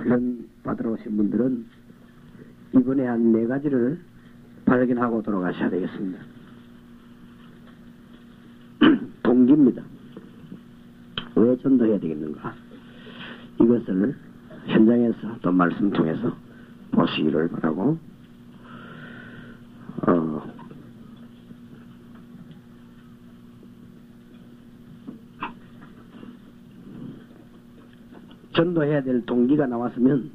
훈련 받으러 오신 분들은 이번에 한 4가지를 발견하고 돌아가셔야 되겠습니다. 동기입니다. 왜 전도해야 되겠는가? 이것을 현장에서 또 말씀 통해서 보시기를 바라고, 전도해야 될 동기가 나왔으면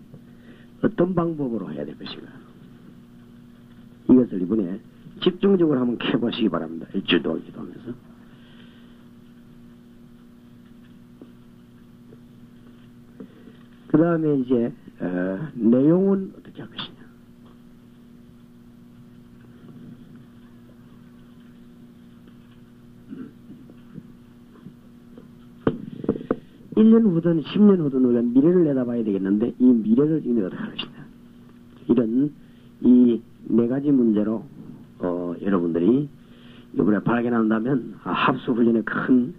어떤 방법으로 해야 될 것인가? 이것을 이번에 집중적으로 한번 캐보시기 바랍니다. 일주일 동안 기도하면서. 그 다음에 이제 내용은 어떻게 할 것이냐. 일 년 후든 10년 후든 우리가 미래를 내다봐야 되겠는데 이 미래를 어떻게 할 것이냐. 이런 이 4가지 문제로 여러분들이 이번에 발견한다면 합수훈련에 큰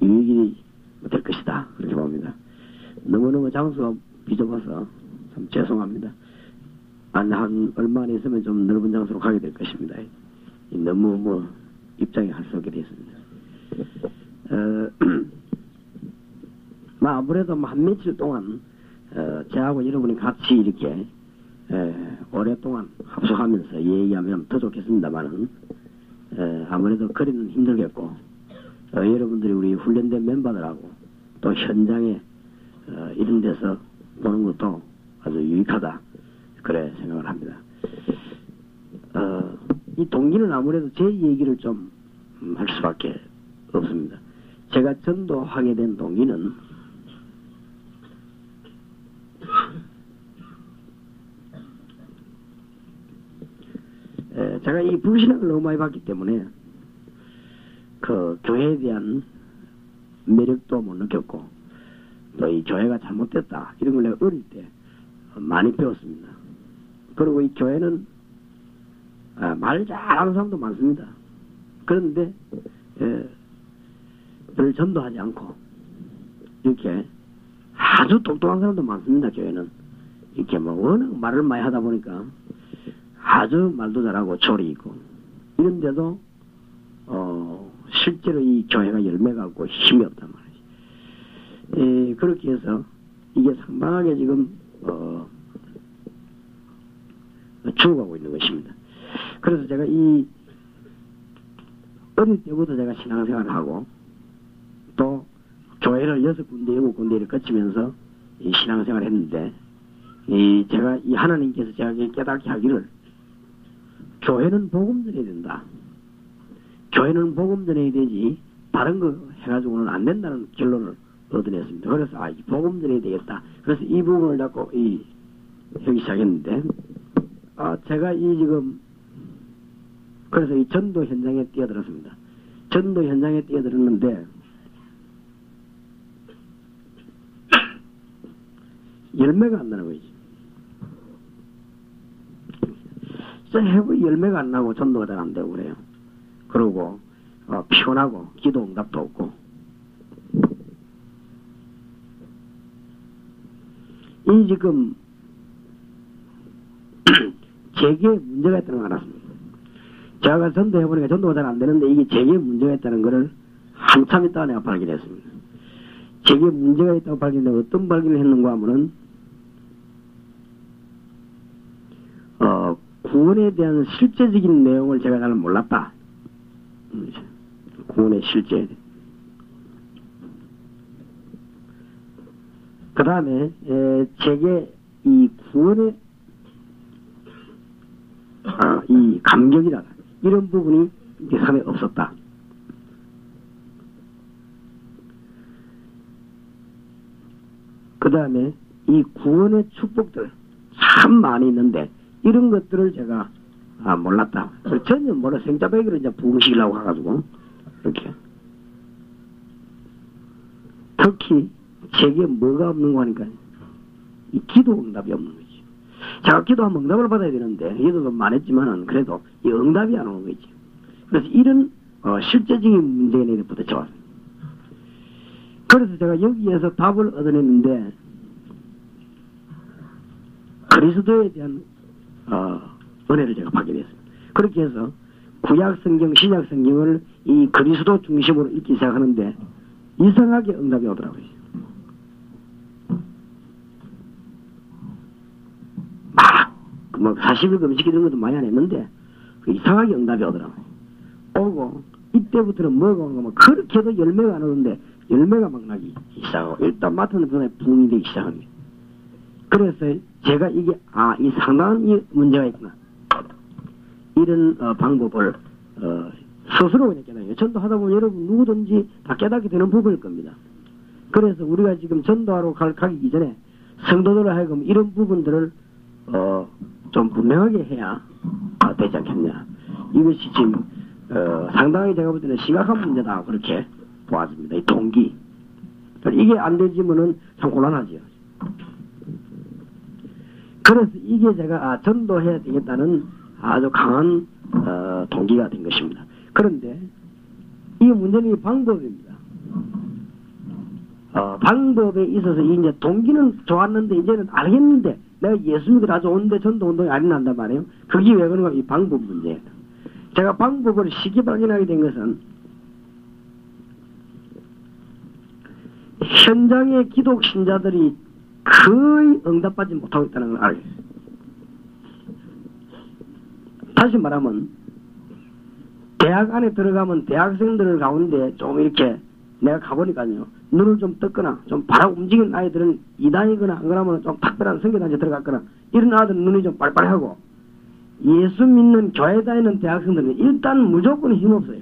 유익이 될 것이다. 그렇게 봅니다. 너무너무 장소가 비좁아서 참 죄송합니다. 한 얼마 안 있으면 좀 넓은 장소로 가게 될 것입니다. 너무 입장이 할 수 없게 되었습니다. 아무래도 한 며칠 동안 저하고 여러분이 같이 이렇게 오랫동안 합숙하면서 얘기하면 더 좋겠습니다만은 아무래도 거리는 힘들겠고 여러분들이 우리 훈련된 멤버들하고 또 현장에 이런 데서 보는 것도 아주 유익하다 그래 생각을 합니다. 이 동기는 아무래도 제 얘기를 좀 할 수밖에 없습니다. 제가 전도하게 된 동기는 제가 이 불신앙을 너무 많이 봤기 때문에 그 교회에 대한 매력도 못 느꼈고 또 이 교회가 잘못됐다 이런 걸 내가 어릴 때 많이 배웠습니다. 그리고 이 교회는 말 잘하는 사람도 많습니다. 그런데 별 전도하지 않고 이렇게 아주 똑똑한 사람도 많습니다. 교회는 이렇게 워낙 말을 많이 하다 보니까 아주 말도 잘하고 조리 있고 이런데도 실제로 이 교회가 열매가 없고 힘이 없단 말이지. 그렇게 해서 이게 상당하게 지금 죽어가고 있는 것입니다. 그래서 제가 이 어릴 때부터 제가 신앙생활을 하고 또 교회를 6군데 7군데를 거치면서 이 신앙생활을 했는데 제가 이 하나님께서 제가 깨닫게 하기를 교회는 복음 전해야 된다. 교회는 복음 전해야 되지 다른 거 해가지고는 안 된다는 결론을 얻어냈습니다. 그래서 이 복음 전해야 되겠다. 그래서 이 부분을 잡고 하기 시작했는데 제가 지금 그래서 이 전도 현장에 뛰어들었습니다. 전도 현장에 뛰어들었는데 열매가 안 나는 거지. 해보니 열매가 안 나고 전도가 잘 안 되고 그래요. 그러고 피곤하고 기도 응답도 없고 이 지금 제게 문제가 있다는 걸 알았습니다. 제가 전도해보니까 전도가 잘 안 되는데 이게 제게 문제가 있다는 것을 한참 있다가 내가 발견했습니다. 제게 문제가 있다고 발견했는데 어떤 발견을 했는가 하면은 구원에 대한 실제적인 내용을 제가 잘 몰랐다. 구원의 실제. 그 다음에 제게 이 구원의 이 감격이라 이런 부분이 이 삶에 없었다. 그 다음에 이 구원의 축복들 참 많이 있는데 이런 것들을 제가 몰랐다. 전혀 몰라 생짜배기로 이제 부으시려고 해가지고 이렇게 특히 제게 뭐가 없는 거 하니까 이 기도 응답이 없는 거지. 제가 기도하면 응답을 받아야 되는데 기도도 많았지만은 그래도 이 응답이 안 오는 거지. 그래서 이런 실제적인 문제에 부딪혀왔어요. 그래서 제가 여기에서 답을 얻어냈는데 그리스도에 대한 은혜를 제가 받게 됐습니다. 그렇게 해서 구약 성경, 신약 성경을 이 그리스도 중심으로 읽기 시작하는데 이상하게 응답이 오더라고요. 막 40일 금식 이런 것도 많이 안 했는데 이상하게 응답이 오더라고요. 오고 이때부터는 뭐가 오는가 하면 그렇게도 열매가 안 오는데 열매가 막 나기 시작하고 일단 맡은 분에 붕이 되기 시작합니다. 그래서 제가 이게 이 상당한 이 문제가 있구나. 이런 방법을 스스로 그냥 깨달아요. 전도하다 보면 여러분 누구든지 다 깨닫게 되는 부분일 겁니다. 그래서 우리가 지금 전도하러 가기 이전에 성도들을 하여금 이런 부분들을 좀 분명하게 해야 되지 않겠냐. 이것이 지금 상당히 제가 볼 때는 심각한 문제다 그렇게 보았습니다. 이 동기. 이게 안 되지면은 참 곤란하지요. 그래서 이게 제가 전도해야 되겠다는 아주 강한 동기가 된 것입니다. 그런데 이 문제는 이 방법입니다. 방법에 있어서 이제 동기는 좋았는데 이제는 알겠는데 내가 예수 믿으러 아주 온데 전도운동이 안 일어난단 말이에요. 그게 왜 그런가? 이 방법 문제예요. 제가 방법을 쉽게 발견하게 된 것은 현장의 기독 신자들이 거의 응답받지 못하고 있다는 걸 알겠어요. 다시 말하면 대학 안에 들어가면 대학생들 가운데 좀 이렇게 내가 가보니까요 눈을 좀 떴거나 좀 바로 움직이는 아이들은 이단이거나 안 그러면 좀 특별한 성교단체 들어갔거나 이런 아들은 눈이 좀 빨빨하고 예수 믿는 교회 다니는 대학생들은 일단 무조건 힘없어요.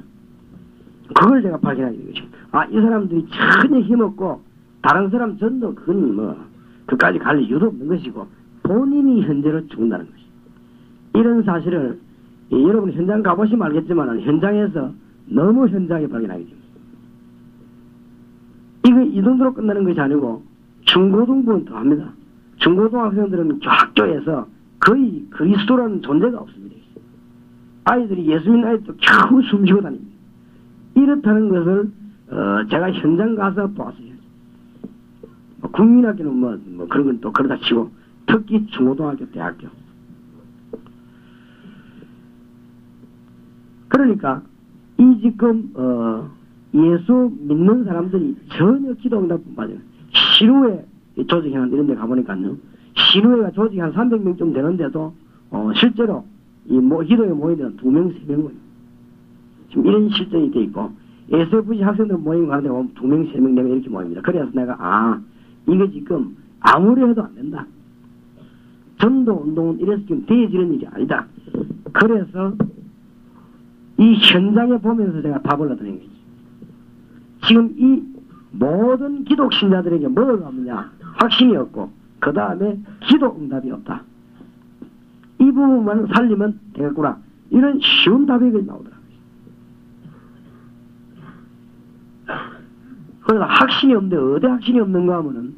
그걸 제가 발견하게 된 것입니다. 이 사람들이 전혀 힘없고 다른 사람 전도 그건 뭐 그까지 갈 이유도 없는 것이고 본인이 현재로 죽는다는 것이. 이런 사실을 여러분 현장 가보시면 알겠지만 현장에서 너무 현장에 발견하게 됩니다. 이거 이 정도로 끝나는 것이 아니고 중고등부는 더 합니다. 중고등학생들은 학교에서 거의 그리스도라는 존재가 없습니다. 아이들이 예수 믿는 아이들도 겨우 숨쉬고 다닙니다. 이렇다는 것을 제가 현장 가서 보았어요. 국민학교는 뭐 그런 건 또 그러다 치고 특히 중고등학교, 대학교. 그러니까 이 지금 예수 믿는 사람들이 전혀 기도응답뿐 맞아요. 시루에 조직회관 이런 데 가보니까요. 시루회가 조직이 한 300명쯤 되는데도 실제로 이 기도에 모이면 2명, 3명 지금 이런 실정이 돼 있고 SFC 학생들 모임 가는데 2명, 3명, 4명 이렇게 모입니다. 그래서 내가 이게 지금 아무리 해도 안 된다. 전도 운동은 이래서 지금 되어지는 일이 아니다. 그래서 이 현장에 보면서 제가 답을 얻어낸 거지. 지금 이 모든 기독 신자들에게 뭐가 없느냐? 확신이 없고 그 다음에 기도 응답이 없다. 이 부분만 살리면 되겠구나. 이런 쉬운 답이 나오더라고요. 그래서 확신이 없는데 어디 확신이 없는가 하면은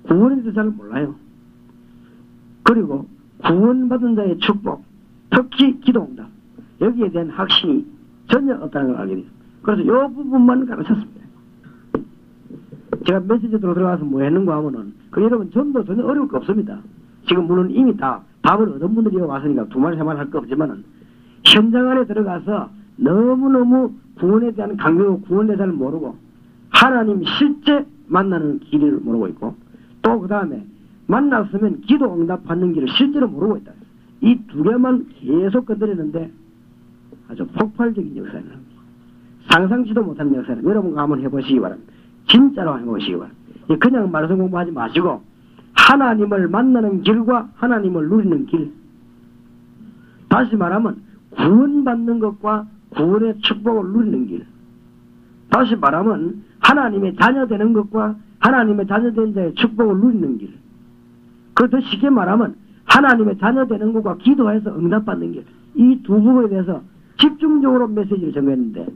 구원에 대해서 잘 몰라요. 그리고 구원받은 자의 축복, 특히 기도응답, 여기에 대한 확신이 전혀 없다는 걸 알게 돼요. 그래서 이 부분만 가르쳤습니다. 제가 메시지로 들어가서 뭐 했는가 하면은 여러분 전도 전혀 어려울 거 없습니다. 지금 물론 이미 다 답을 얻은 분들이 왔으니까 2말 3말 할 거 없지만은 현장 안에 들어가서 너무너무 구원에 대한 강경하고 구원에 대해서 모르고 하나님 실제 만나는 길을 모르고 있고 또 그 다음에 만났으면 기도 응답 받는 길을 실제로 모르고 있다. 이 두 개만 계속 건드리는데 아주 폭발적인 역사를 합니다. 상상치도 못하는 역사를 여러분과 한번 해보시기 바랍니다. 진짜로 해보시기 바랍니다. 그냥 말씀 공부하지 마시고 하나님을 만나는 길과 하나님을 누리는 길. 다시 말하면 구원받는 것과 구원의 축복을 누리는 길. 다시 말하면 하나님의 자녀 되는 것과 하나님의 자녀 된 자의 축복을 누리는 길. 그더 쉽게 말하면 하나님의 자녀 되는 것과 기도해서 응답받는 길. 이 두 부분에 대해서 집중적으로 메시지를 정했는데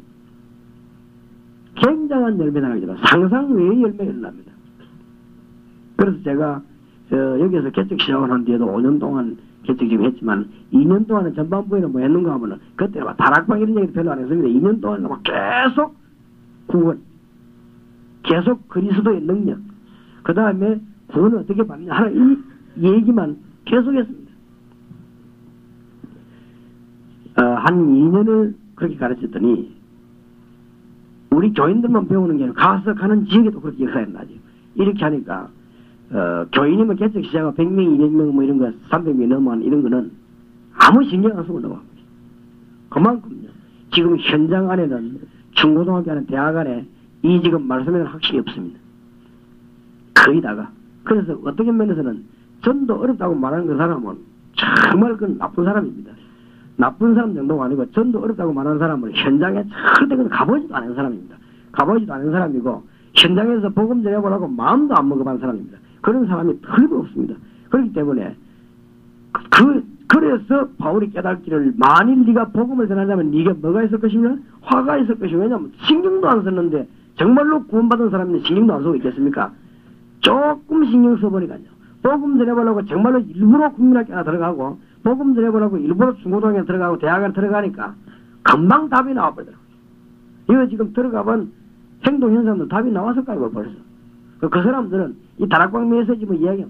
굉장한 열매가 나게 됩니다. 상상 외의 열매가 일어납니다. 그래서 제가 여기에서 개척 시작을 한 뒤에도 5년 동안 개척 지금 했지만 2년 동안은 전반부에는 뭐 했는가 하면은 그때 막 다락방 이런 얘기도 별로 안 했습니다. 2년 동안은 막 계속 구원, 계속 그리스도의 능력, 그 다음에 구원을 어떻게 받느냐 하는 이 얘기만 계속했습니다. 한 2년을 그렇게 가르쳤더니 우리 교인들만 배우는 게 아니라 가서 가는 지역에도 그렇게 역사가 나죠. 이렇게 하니까 교인이면 개척 시작하고 100명, 200명 뭐 이런 거 300명이 넘어가는 이런 거는 아무 신경 안 쓰고 넘어갑니다. 그만큼요. 지금 현장 안에는 중고등학교 안에 대학 안에 이 지금 말씀에는 확실히 없습니다. 거의 다가. 그래서 어떤 면에서는 전도 어렵다고 말하는 그 사람은 정말 그건 나쁜 사람입니다. 나쁜 사람 정도가 아니고 전도 어렵다고 말하는 사람은 현장에 절대 가보지도 않은 사람입니다. 가보지도 않은 사람이고 현장에서 복음 전해보려고 마음도 안 먹어본 사람입니다. 그런 사람이 틀림없습니다. 그렇기 때문에 그래서 바울이 깨닫기를 만일 네가 복음을 전하자면 네가 뭐가 있을 것이냐? 화가 있을 것이냐? 왜냐하면 신경도 안 썼는데 정말로 구원받은 사람이 신경도 안 쓰고 있겠습니까? 조금 신경 써보니까요. 복음 전해보려고 정말로 일부러 국민학교 하나 들어가고 복음 전해보려고 일부러 중고등학교에 들어가고 대학에 들어가니까 금방 답이 나와버리더라고요. 이거 지금 들어가본 행동현상도 답이 나왔을까요? 벌써. 그 사람들은 이 다락방 메시지 뭐 이야기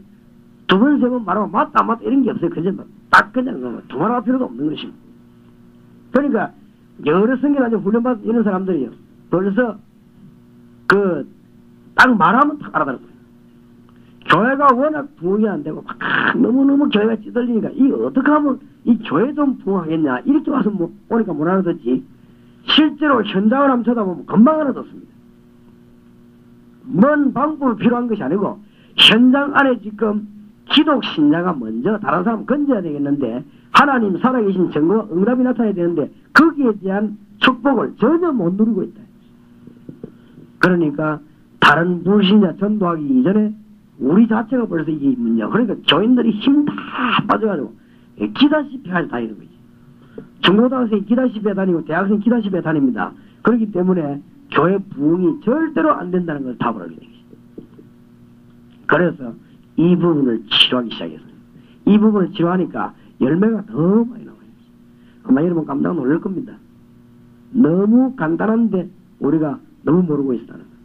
두 번, 세 번 말하고 맞다 안 맞다 이런 게 없어요. 그냥 딱 그냥 두말할 필요도 없는 것입니다. 그러니까 여러 성경을 훈련받은 이런 사람들이요. 벌써 딱 말하면 딱 알아들어요. 교회가 워낙 부흥이 안 되고 너무너무 교회가 찌들리니까 이 어떻게 하면 이 교회 좀 부흥하겠냐 이렇게 와서 오니까 못 알아듣지. 실제로 현장을 한번 쳐다보면 금방 알아듣습니다. 뭔 방법이 필요한 것이 아니고 현장 안에 지금 기독 신자가 먼저 다른 사람 건져야 되겠는데 하나님 살아계신 증거와 응답이 나타나야 되는데 거기에 대한 축복을 전혀 못 누리고 있다. 그러니까 다른 불신자 전도하기 이전에 우리 자체가 벌써 이게 문제야. 그러니까 교인들이 힘 다 빠져가지고 기다시피 하지 다니는 거지. 중고등학생이 기다시피에 다니고 대학생이 기다시피에 다닙니다. 그렇기 때문에 교회 부흥이 절대로 안 된다는 걸 답을 하게 되겠죠. 그래서 이 부분을 치료하기 시작했습니다. 이 부분을 치료하니까 열매가 더 많이 나와요. 아마 여러분 깜짝 놀랄 겁니다. 너무 간단한데 우리가 너무 모르고 있다는 거예요.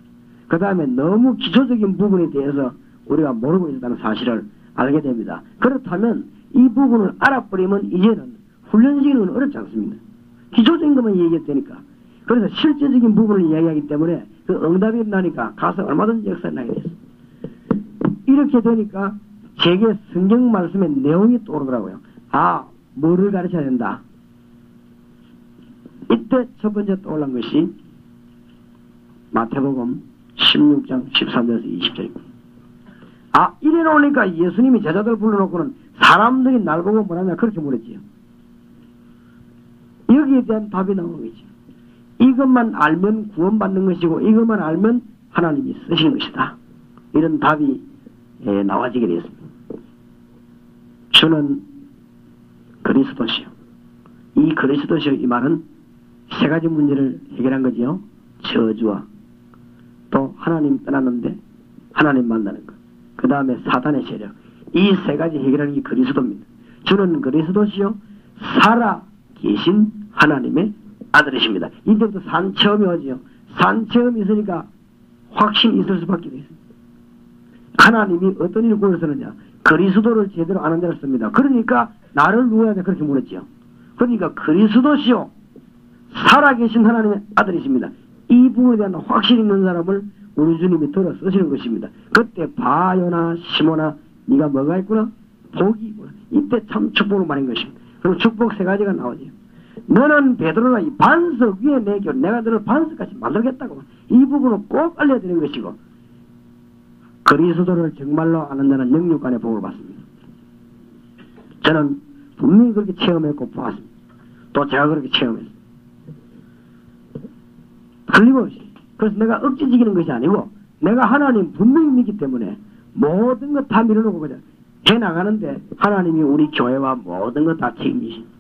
그 다음에 너무 기초적인 부분에 대해서 우리가 모르고 있다는 사실을 알게 됩니다. 그렇다면 이 부분을 알아버리면 이제는 훈련시키는 건 어렵지 않습니다. 기초적인 것만 얘기했다니까. 그래서 실제적인 부분을 이야기하기 때문에 그 응답이 나니까 가서 얼마든지 역사에 나게 됐어요. 이렇게 되니까 제게 성경 말씀의 내용이 떠오르더라고요. 뭐를 가르쳐야 된다. 이때 첫 번째 떠올란 것이 마태복음 16장 13절에서 20절입니다. 이래 놓으니까 예수님이 제자들 불러놓고는 사람들이 날 보고 뭐라냐 그렇게 물었지요. 여기에 대한 답이 나오는 거죠. 이것만 알면 구원받는 것이고 이것만 알면 하나님이 쓰시는 것이다. 이런 답이 나와지게 되었습니다. 주는 그리스도시요. 이 그리스도시요 이 말은 세 가지 문제를 해결한 거지요. 저주와 또 하나님 떠났는데 하나님 만나는 것. 그 다음에 사단의 세력. 이 세 가지 해결하는 게 그리스도입니다. 주는 그리스도시요 살아 계신 하나님의 아들이십니다. 이때부터 산체험이 오지요. 산체험이 있으니까 확신이 있을 수밖에 없습니다. 하나님이 어떤 일을 구해서느냐. 그리스도를 제대로 아는 자를 씁니다. 그러니까 나를 누워야 돼 그렇게 물었지요. 그러니까 그리스도시요 살아계신 하나님의 아들이십니다. 이 부분에 대한 확신 있는 사람을 우리 주님이 들어 쓰시는 것입니다. 그때 바요나 시모나 네가 뭐가 있구나? 복이 있구나. 이때 참 축복을 말한 것입니다. 그리고 축복 세 가지가 나오죠. 너는 베드로나 이 반석 위에 내겨 내가 너를 반석같이 만들겠다고. 이 부분을 꼭 알려드리는 것이고 그리스도를 정말로 아는 자는 영육간의 복을 받습니다. 저는 분명히 그렇게 체험했고 보았습니다. 또 제가 그렇게 체험했습니다. 틀림없이. 그래서 내가 억지지기는 것이 아니고 내가 하나님 분명히 믿기 때문에 모든 것 다 밀어놓고 그냥 해나가는데 하나님이 우리 교회와 모든 것 다 책임지십니다.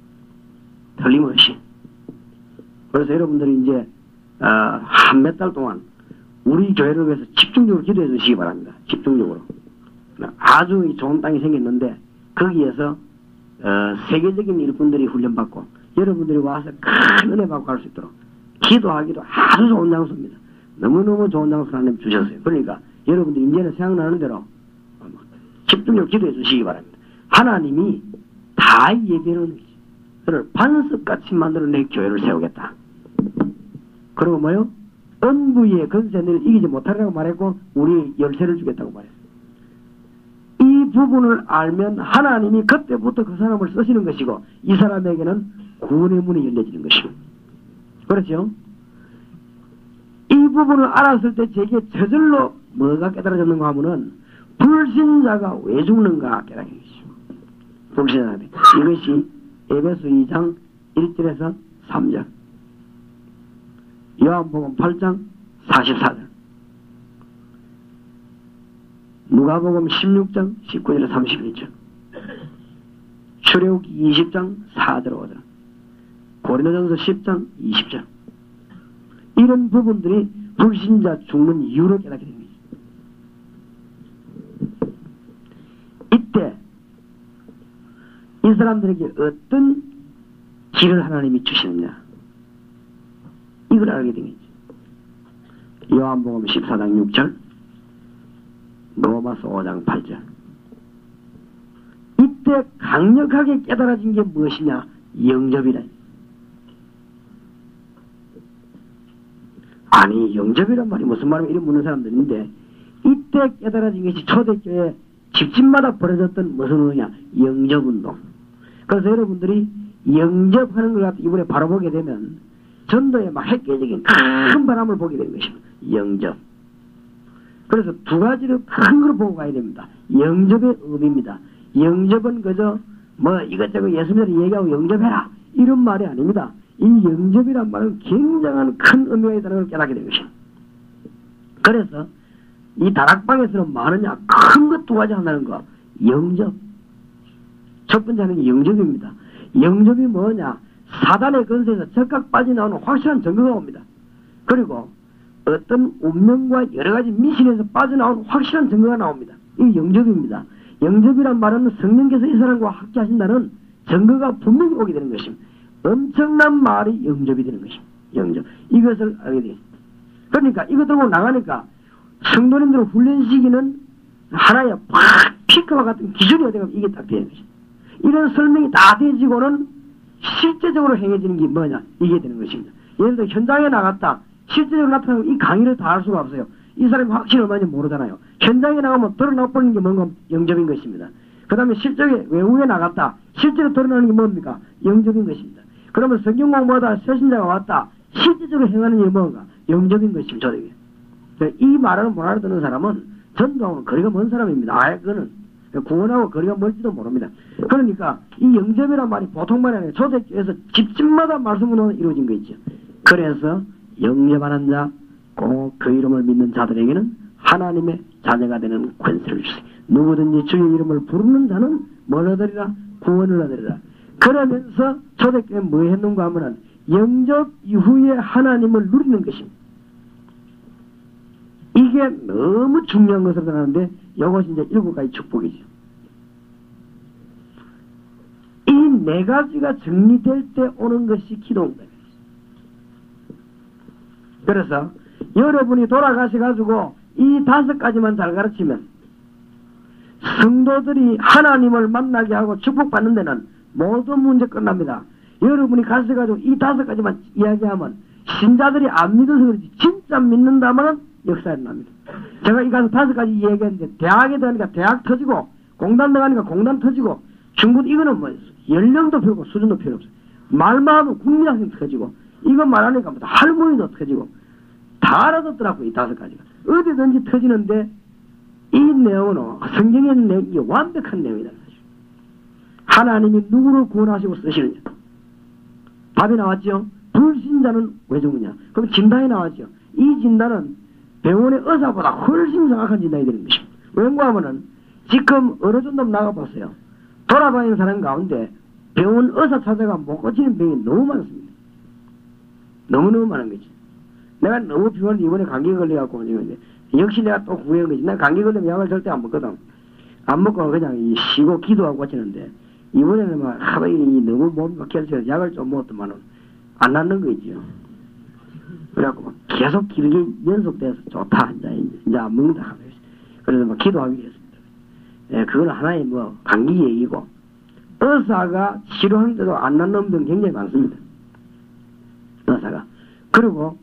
틀림없이. 그래서 여러분들이 이제 한 몇 달 동안 우리 교회를 위해서 집중적으로 기도해 주시기 바랍니다. 집중적으로. 아주 좋은 땅이 생겼는데 거기에서 세계적인 일꾼들이 훈련받고 여러분들이 와서 큰 은혜 받고 갈 수 있도록 기도하기도 아주 좋은 장소입니다. 너무너무 좋은 장소를 하나님 주셨어요. 그러니까 여러분들이 이제는 생각나는 대로 집중적으로 기도해 주시기 바랍니다. 하나님이 다 얘기하는 거지. 그를 반석같이 만들어내 교회를 세우겠다. 그리고 뭐요? 은부의 건세를 이기지 못하리라고 말했고 우리 열쇠를 주겠다고 말했어요. 이 부분을 알면 하나님이 그때부터 그 사람을 쓰시는 것이고 이 사람에게는 구원의 문이 열려지는 것이고 그렇죠? 이 부분을 알았을 때 제게 저절로 뭐가 깨달아졌는가 하면은 불신자가 왜 죽는가 깨닫는 것이죠. 불신자한테 이것이 에베소 2장 1절에서 3절 요한복음 8장 44절 누가복음 16장 19절에서 31절 출애굽기 20장 4절 5절 고린도전서 10장 20절 이런 부분들이 불신자 죽는 이유로 깨닫게 됩니다. 이때 이 사람들에게 어떤 길을 하나님이 주시느냐 이걸 알게 된 거죠. 요한복음 14장 6절 로마서 5장 8절 이때 강력하게 깨달아진 게 무엇이냐 영접이라. 아니 영접이란 말이 무슨 말이면 이런 묻는 사람들인데 이때 깨달아진 것이 초대교회 집집마다 벌어졌던 무슨 운동이냐 영접운동. 그래서 여러분들이 영접하는 것 같은 이번에 바로 보게 되면 전도에 막 획기적인 큰 바람을 보게 되는 것입니다. 영접. 그래서 두 가지를 큰 걸 보고 가야 됩니다. 영접의 의미입니다. 영접은 그저 뭐 이것저것 예수님이 얘기하고 영접해라 이런 말이 아닙니다. 이 영접이란 말은 굉장한 큰 의미가 있다는 걸 깨닫게 된 것입니다. 그래서 이 다락방에서는 많으냐 큰 것 두 가지 한다는 거 영접. 첫 번째 하는 게 영접입니다. 영접이 뭐냐 사단의 근세에서 적각 빠져나오는 확실한 증거가 옵니다. 그리고 어떤 운명과 여러 가지 미신에서 빠져나오는 확실한 증거가 나옵니다. 이 영접입니다. 영접이란 말은 성령께서 이 사람과 함께하신다는 증거가 분명히 오게 되는 것입니다. 엄청난 말이 영접이 되는 것입니다. 영접. 이것을 알게 돼요. 그러니까 이것 들고 나가니까 성도님들 훈련 시기는 하나의 피크와 같은 기준이 어디가 이게 딱 되는 것입니다. 이런 설명이 다 되어지고는 실제적으로 행해지는 게 뭐냐 이게 되는 것입니다. 예를 들어 현장에 나갔다 실제적으로 나타나면 이 강의를 다 할 수가 없어요. 이 사람이 확실히 얼마인지 모르잖아요. 현장에 나가면 드러나버리는 게 뭔가 영접인 것입니다. 그 다음에 실제로 외국에 나갔다 실제로 드러나는 게 뭡니까? 영접인 것입니다. 그러면 성경 공부하다 새신자가 왔다 실제적으로 행하는 게 뭔가? 영접인 것입니다. 이 말을 못 알아듣는 사람은 전도하고는 거리가 먼 사람입니다. 아예 그거는 구원하고 거리가 멀지도 모릅니다. 그러니까 이 영접이란 말이 보통 말이 아니라 초대교회에서 집집마다 말씀으로 이루어진 거 있죠. 그래서 영접하는 자, 꼭 그 이름을 믿는 자들에게는 하나님의 자녀가 되는 권세를 주세요. 누구든지 주의 이름을 부르는 자는 뭘 얻으리라? 구원을 얻으리라. 그러면서 초대교회 뭐 했는가 하면은 영접 이후에 하나님을 누리는 것입니다. 이게 너무 중요한 것으로 생각하는데 이것이 이제 7가지 축복이죠. 이 4가지가 정리될 때 오는 것이 기도입니다. 그래서 여러분이 돌아가셔가지고 이 5가지만 잘 가르치면 성도들이 하나님을 만나게 하고 축복받는 데는 모든 문제 끝납니다. 여러분이 가셔가지고 이 5가지만 이야기하면 신자들이 안 믿어서 그렇지 진짜 믿는다면 역사에 납니다. 제가 이 가서 5가지 이야기했는데 대학에 들어가니까 대학 터지고 공단 들어가니까 공단 터지고 중국 이거는 뭐 연령도 필요 없고 수준도 필요 없어요. 말만 하면 국민학생 터지고 이거 말하니까 뭐 할머니도 터지고 다 알아듣더라고 이 5가지가. 어디든지 터지는데 이 내용은 성경에 있는 내용이 완벽한 내용이다. 하나님이 누구를 구원하시고 쓰시느냐. 답이 나왔죠. 불신자는 왜 죽느냐. 그럼 진단이 나왔죠. 이 진단은 병원의 의사보다 훨씬 정확한 진단이 되는 것입니다. 왜냐고 하면은 지금 어느 정도 나가봤어요. 돌아다니는 사람 가운데 병원 의사 찾아가 못 고치는 병이 너무 많습니다. 너무너무 많은 거지. 내가 너무 피곤한데 이번에 감기 걸려갖고 오는데 역시 내가 또 후회한 거지. 내가 감기 걸리면 약을 절대 안 먹거든. 안 먹고 그냥 쉬고 기도하고 고치는데 이번에는 막 하도 너무 몸이 막혀서 약을 좀 먹었더만은 안 낫는 거 있죠. 그래갖고 계속 길게 연속돼서 좋다. 이제 안 먹는다. 그래서 막 기도하기로 했습니다. 그건 하나의 감기 얘기고, 의사가 치료하는데도 안 낫는 병 굉장히 많습니다. 의사가. 그리고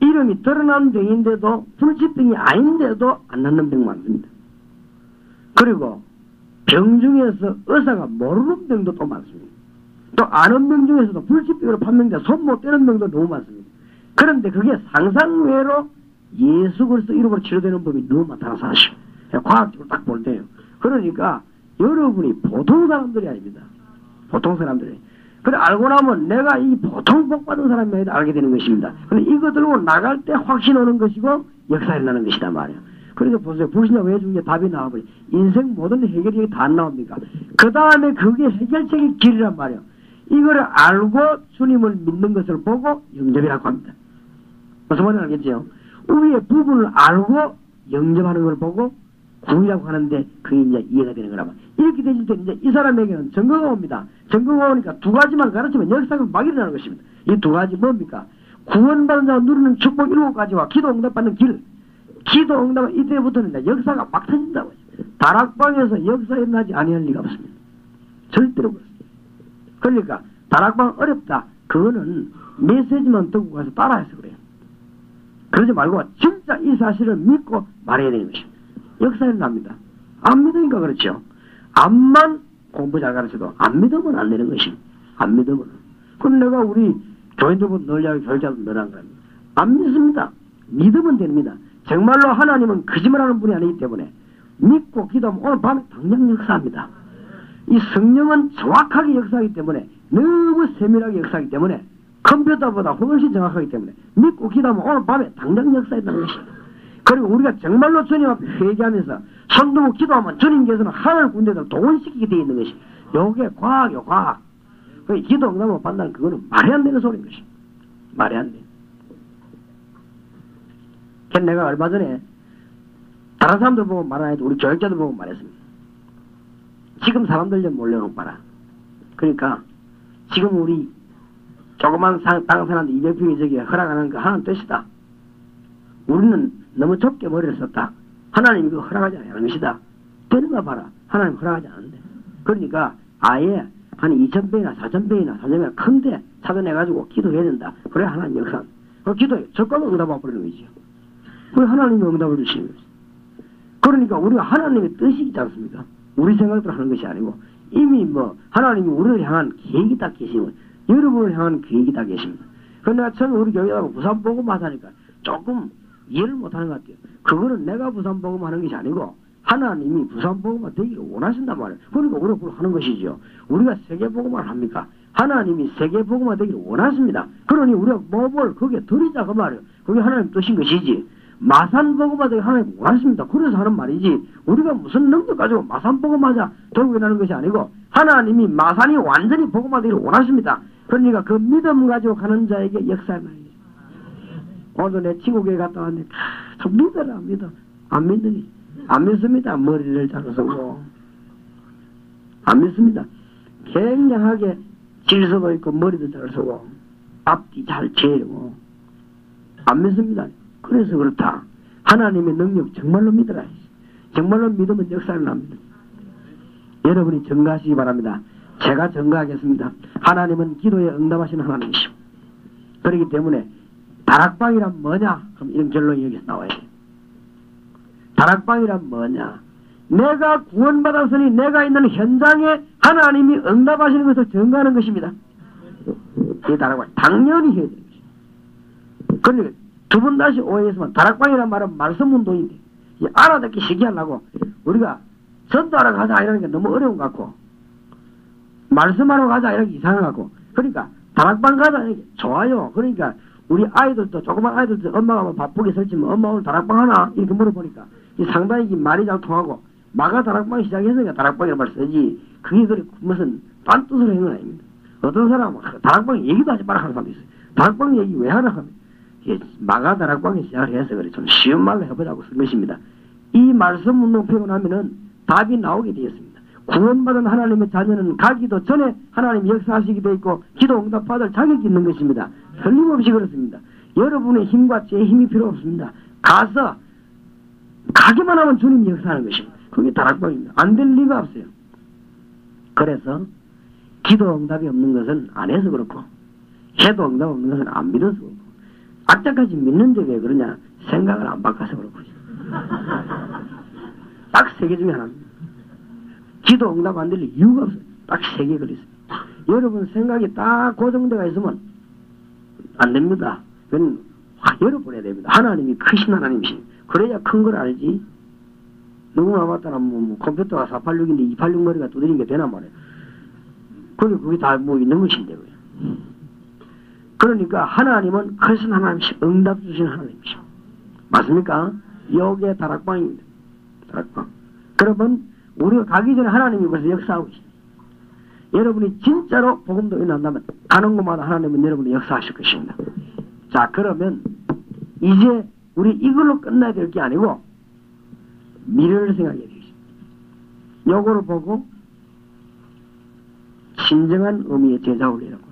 이름이 드러난 병인데도 불치병이 아닌데도 안 낫는 병 많습니다. 그리고 병 중에서 의사가 모르는 병도 또 많습니다. 또 아는 병 중에서도 불치병으로 판명돼 손 못 떼는 병도 너무 많습니다. 그런데 그게 상상외로 예수 그리스도 이름으로 치료되는 법이 너무 많다는 사실. 과학적으로 딱 볼 때요. 그러니까 여러분이 보통 사람들이 아닙니다. 보통 사람들이. 그래 알고 나면 내가 이 보통 복 받은 사람이 아니다 알게 되는 것입니다. 근데 이거 들고 나갈 때 확신 오는 것이고 역사에 나는 것이다 말이에요. 그러니까 보세요. 불신자 외중에 답이 나와버려. 인생 모든 해결이 다 안 나옵니까? 그 다음에 그게 해결책의 길이란 말이에요. 이거를 알고 주님을 믿는 것을 보고 영접이라고 합니다. 무슨 말인지 알겠죠? 우리의 부분을 알고 영접하는 걸 보고 구이라고 하는데 그게 이제 이해가 되는 거라면 이렇게 되실 때 이제 이 사람에게는 증거가 옵니다. 증거가 오니까 두 가지만 가르치면 역사가 막 일어나는 것입니다. 이 두 가지 뭡니까? 구원받은 자가 누리는 축복 7가지와 기도 응답받는 길. 기도 응답은 이때부터는 이제 역사가 막 터진다고. 다락방에서 역사 일어나지 아니할 리가 없습니다. 절대로 그렇습니다. 그러니까 다락방 어렵다. 그거는 메시지만 듣고 가서 따라해서 그래요. 그러지 말고 진짜 이 사실을 믿고 말해야 되는 것입니다. 역사에 납니다. 안 믿으니까 그렇죠. 암만 공부 잘 가르쳐도 안 믿으면 안 되는 것입니다. 안 믿으면. 그럼 내가 우리 교인들보다 널리하고 교육자도 늘한 겁니다. 안 믿습니다. 믿으면 됩니다. 정말로 하나님은 거짓말하는 분이 아니기 때문에 믿고 기도하면 오늘 밤에 당장 역사합니다. 이 성령은 정확하게 역사하기 때문에 너무 세밀하게 역사하기 때문에 컴퓨터보다 훨씬 정확하기 때문에 믿고 기도하면 오늘 밤에 당장 역사했다는 것입니다. 그리고 우리가 정말로 주님 앞에 회개하면서 손 들고 기도하면 주님께서는 하늘 군대들 동원시키게 되어 있는 것이 요게 과학이요 과학. 그 기도 응답을 받는다는 그거는 말이 안 되는 소리인 것입니다. 말이 안 돼. 내가 얼마 전에 다른 사람들 보고 말 안 해도 우리 교육자들 보고 말했습니다. 지금 사람들 좀 몰려놓고 봐라. 그러니까 지금 우리 조그만 땅 사는데 200평이 저기 허락하는 거 하나는 뜻이다. 우리는 너무 좁게 머리를 썼다. 하나님이 그거 허락하지 않는 것이다. 되는가 봐라. 하나님 허락하지 않는데. 그러니까 아예 한 2,000배이나 4,000배이나 3,000배이나 큰데 찾아내가지고 기도해야 된다. 그래 하나님 역사. 그 기도에 적극 응답을 버리는 거지요. 그래 하나님이 응답을 주시는 거지. 그러니까 우리가 하나님의 뜻이 있지 않습니까? 우리 생각대로 하는 것이 아니고 이미 하나님이 우리를 향한 계획이 다 계시면 여러분을 향한 계획이 다 계십니다. 그런데 내가 처음에 우리 교회하고 부산복음만 하니까 조금 이해를 못하는 것 같아요. 그거는 내가 부산복음 하는 것이 아니고 하나님이 부산복음만 되기를 원하신단 말이에요. 그러니까 우리가 그걸 하는 것이죠. 우리가 세계복음만 합니까? 하나님이 세계복음만 되기를 원하십니다. 그러니 우리가 뭘 거기에 드리자 그 말이에요. 그게 하나님 뜻인 것이지. 마산복음만 되기 하나님 원하십니다. 그래서 하는 말이지. 우리가 무슨 능력 가지고 마산복음하자 들고 일하는 것이 아니고 하나님이 마산이 완전히 복음만 되기를 원하십니다. 그러니까 그 믿음 가지고 가는 자에게 역사의 말이에요. 오늘도 내 친구 교회 갔다 왔는데 참 믿어라 안 믿어. 안 믿으니 안 믿습니다. 머리를 잘 쓰고 안 믿습니다. 굉장하게 질서도 있고 머리도 잘 쓰고 앞뒤 잘 채우고 안 믿습니다. 그래서 그렇다. 하나님의 능력 정말로 믿어라. 정말로 믿으면 역사를 납니다. 여러분이 증거하시기 바랍니다. 제가 증거하겠습니다. 하나님은 기도에 응답하시는 하나님이시오. 그렇기 때문에 다락방이란 뭐냐? 그럼 이런 결론이 여기서 나와야 돼요. 다락방이란 뭐냐? 내가 구원받았으니 내가 있는 현장에 하나님이 응답하시는 것을 증거하는 것입니다. 이 다락방 당연히 해야 되는 것입니다. 그러니까 두 번 다시 오해했으면 다락방이란 말은 말씀 운동인데 알아듣기 쉽게 하려고 우리가 전도하러 가자 이러니까 너무 어려운 것 같고 말씀하러 가자 이렇게 이상한 것 같고 그러니까 다락방 가자 이렇게 좋아요. 그러니까 우리 아이들도 조그만 아이들도 엄마가 뭐 바쁘게 설치면 엄마 오늘 다락방 하나 이렇게 물어보니까 이 상당히 말이 잘 통하고 마가 다락방 시작했으니까 다락방이라는 말 쓰지 그게 그래 무슨 딴 뜻으로 하는 건 아닙니다. 어떤 사람은 다락방 얘기도 하지 말라 하는 사람도 있어요. 다락방 얘기 왜 하나 하면 마가 다락방에 시작을 해서 그래 좀 쉬운 말로 해보자고 쓴 것입니다. 이 말씀 운동 펴고 나면은 답이 나오게 되었습니다. 구원받은 하나님의 자녀는 가기도 전에 하나님 역사하시게 되어 있고 기도 응답 받을 자격이 있는 것입니다. 틀림없이 그렇습니다. 여러분의 힘과 제 힘이 필요 없습니다. 가서 가기만 하면 주님이 역사하는 것입니다. 그게 다락방입니다. 안 될 리가 없어요. 그래서 기도 응답이 없는 것은 안 해서 그렇고 해도 응답 없는 것은 안 믿어서 그렇고 아직까지 믿는데 왜 그러냐? 생각을 안 바꿔서 그렇고 딱 세 개 중에 하나입니다. 기도 응답 안 될 이유가 없어요. 딱 세 개 걸렸어요. 여러분 생각이 딱 고정되어 있으면 안 됩니다. 그건 확 열어버려야 됩니다. 하나님이 크신 하나님이시. 그래야 큰 걸 알지. 누구나 봤다나 컴퓨터가 486인데 286 머리가 두드린 게 되나 말이에요. 그게 다 있는 것인데 왜. 그러니까 하나님은 크신 하나님이시. 응답 주신 하나님이시. 맞습니까? 여기에 다락방입니다. 다락방. 그러면 우리가 가기 전에 하나님이 벌써 역사하고 계십니다. 여러분이 진짜로 복음도 인한다면 가는 곳마다 하나님은 여러분이 역사하실 것입니다. 자, 그러면 이제 우리 이걸로 끝나야 될 게 아니고 미래를 생각해야 되겠습니다. 요거를 보고 진정한 의미의 제자훈련이라고 합니다.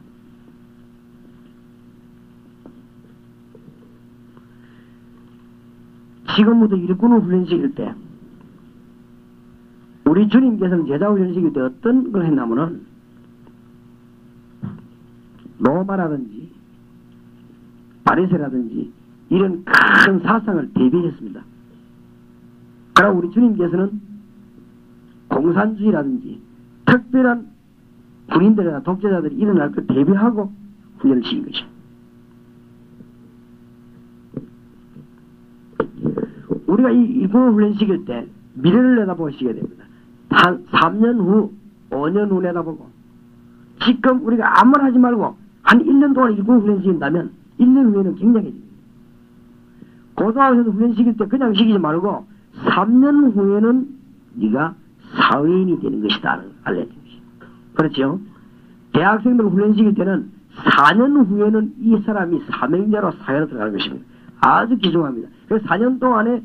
지금부터 일꾼을 훈련시킬 때 우리 주님께서는 제자훈련시킬 때 어떤 걸 했냐면은 로마라든지 바리새라든지 이런 큰 사상을 대비했습니다. 그러나 우리 주님께서는 공산주의라든지 특별한 군인들이나 독재자들이 일어날 걸 대비하고 훈련을 시킨 것이죠. 우리가 이 일꾼을 훈련시킬 때 미래를 내다보시게 됩니다. 한 3년 후, 5년 후 내다보고 지금 우리가 아무 말 하지 말고 한 1년 동안 일꾼을 훈련시킨다면 1년 후에는 굉장해집니다. 고등학교에서 훈련시킬 때 그냥 시키지 말고 3년 후에는 네가 사회인이 되는 것이다 알려진 것입니다. 그렇죠? 대학생들 훈련시킬 때는 4년 후에는 이 사람이 사명자로 사회로 들어가는 것입니다. 아주 귀중합니다. 그래서 4년 동안에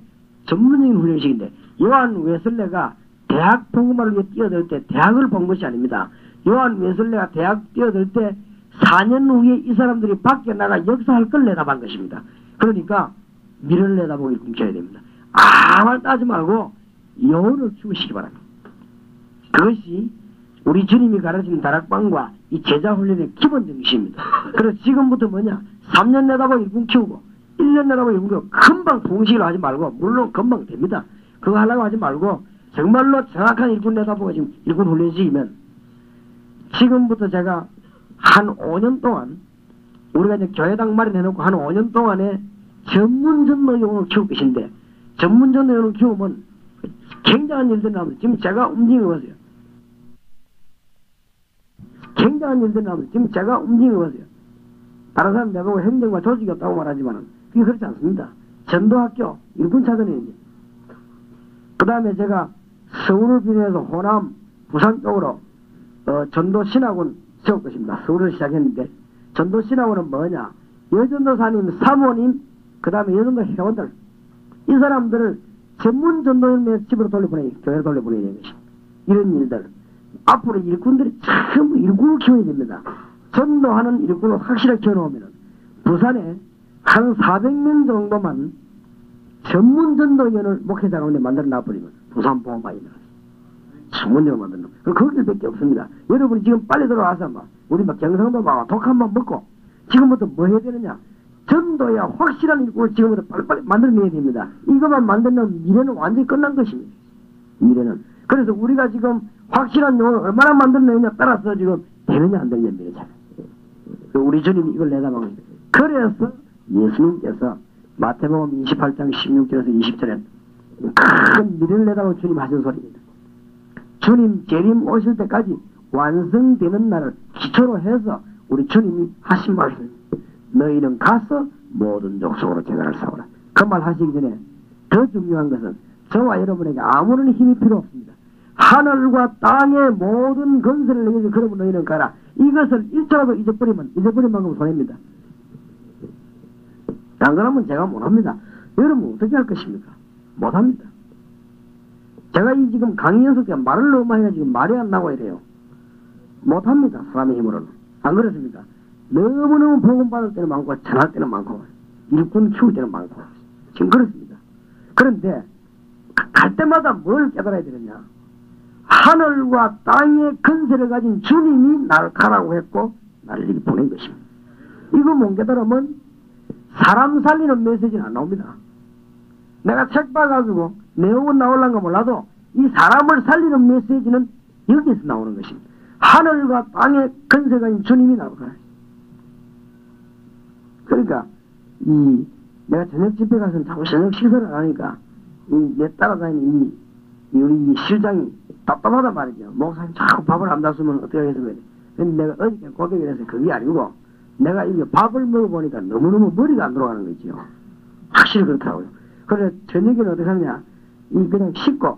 전문적인 훈련식인데 요한 웨슬레가 대학 복음화를 위해 뛰어들 때 대학을 본 것이 아닙니다. 요한 웨슬레가 대학 뛰어들 때 4년 후에 이 사람들이 밖에 나가 역사할 걸 내다본 것입니다. 그러니까 미래를 내다보기 꿈쳐야 됩니다. 아무 말 따지 말고 영혼을 키우시기 바랍니다. 그것이 우리 주님이 가르치는 다락방과 이 제자훈련의 기본 정신입니다. 그래서 지금부터 뭐냐? 3년 내다보기 꿈 키우고 1년 내다보기 꿈 키우고 금방 봉식을 하지 말고 물론 금방 됩니다. 그거 하려고 하지 말고 정말로 정확한 일꾼 내다보고 지금 일꾼 훈련식이면 지금부터 제가 한 5년 동안 우리가 이제 교회당 마련해놓고 한 5년 동안에 전문 전도용을 키울 것인데 전문 전도용을 키우면 굉장한 일들이 나옵니다. 지금 제가 움직이고 보세요. 굉장한 일들이 나옵니다. 지금 제가 움직이고 보세요. 다른 사람 내보고 행정과 조직이 없다고 말하지만 그게 그렇지 않습니다. 전도학교 일꾼 찾아내야지. 그 다음에 제가 서울을 비롯해서 호남, 부산 쪽으로 전도신학원 세울 것입니다. 서울을 시작했는데 전도신학원은 뭐냐? 여전도사님, 사모님, 그 다음에 여전도 회원들 이 사람들을 전문 전도인의 집으로 돌려보내야 교회로 돌려보내야 되는 것입니다. 이런 일들 앞으로 일꾼들이 전부 일꾼을 키워야 됩니다. 전도하는 일꾼을 확실하게 키워놓으면 부산에 한 400명 정도만 전문 전도위원을 목회자 가운데 만들어 놔버리면 부산 보험만이 나왔어요. 전문적으로 만들어 놓으면 거기밖에 없습니다. 여러분이 지금 빨리 들어와서 우리 경상도 독 한 번 먹고 지금부터 뭐 해야 되느냐? 전도야 확실한 일꾼을 지금부터 빨리빨리 만들어내야 됩니다. 이것만 만들면 미래는 완전히 끝난 것입니다. 미래는. 그래서 우리가 지금 확실한 용어를 얼마나 만들어내느냐 따라서 지금 되느냐 안 되느냐 미래잖아요. 우리 주님이 이걸 내다보고 있습니다. 그래서 예수님께서 마태복음 28장 16절에서 20절에 큰 미래를 내다보고 주님 하신 소리입니다. 주님 재림 오실 때까지 완성되는 날을 기초로 해서 우리 주님이 하신 말씀입니다. 너희는 가서 모든 족속으로 제자를 삼으라. 그 말 하시기 전에 더 중요한 것은 저와 여러분에게 아무런 힘이 필요 없습니다. 하늘과 땅의 모든 건설을 내게 그러면 너희는 가라. 이것을 일초라도 잊어버린 만큼 손해입니다. 안 그러면 제가 못합니다. 여러분 어떻게 할 것입니까? 못합니다. 제가 이 지금 강의 연습 때 말을 너무 많이 해서 지금 말이 안 나고 이래요. 못합니다. 사람의 힘으로는. 안 그렇습니까? 너무너무 복음 받을 때는 많고 전할 때는 많고 일꾼 키울 때는 많고 지금 그렇습니다. 그런데 갈 때마다 뭘 깨달아야 되느냐? 하늘과 땅의 근세를 가진 주님이 나를 가라고 했고 나를 이렇게 보낸 것입니다. 이거 못 깨달으면 사람 살리는 메시지는 안 나옵니다. 내가 책 봐가지고 내용은 나올란가 몰라도 이 사람을 살리는 메시지는 여기서 나오는 것입니다. 하늘과 땅의 근세가 가진 주님이 나를 가라. 그러니까 내가 저녁 집회 가서 자꾸 저녁 식사를 안 하니까 내 따라다니는 우리 실장이 답답하단 말이죠. 목사님 자꾸 밥을 안 놨으면 어떻게 하겠습니까? 근데 내가 어저께 고백을 해서 그게 아니고 내가 이게 밥을 먹어보니까 너무너무 머리가 안 돌아가는 거지요. 확실히 그렇더라고요. 그래 저녁에는 어떻게 하느냐? 그냥 씻고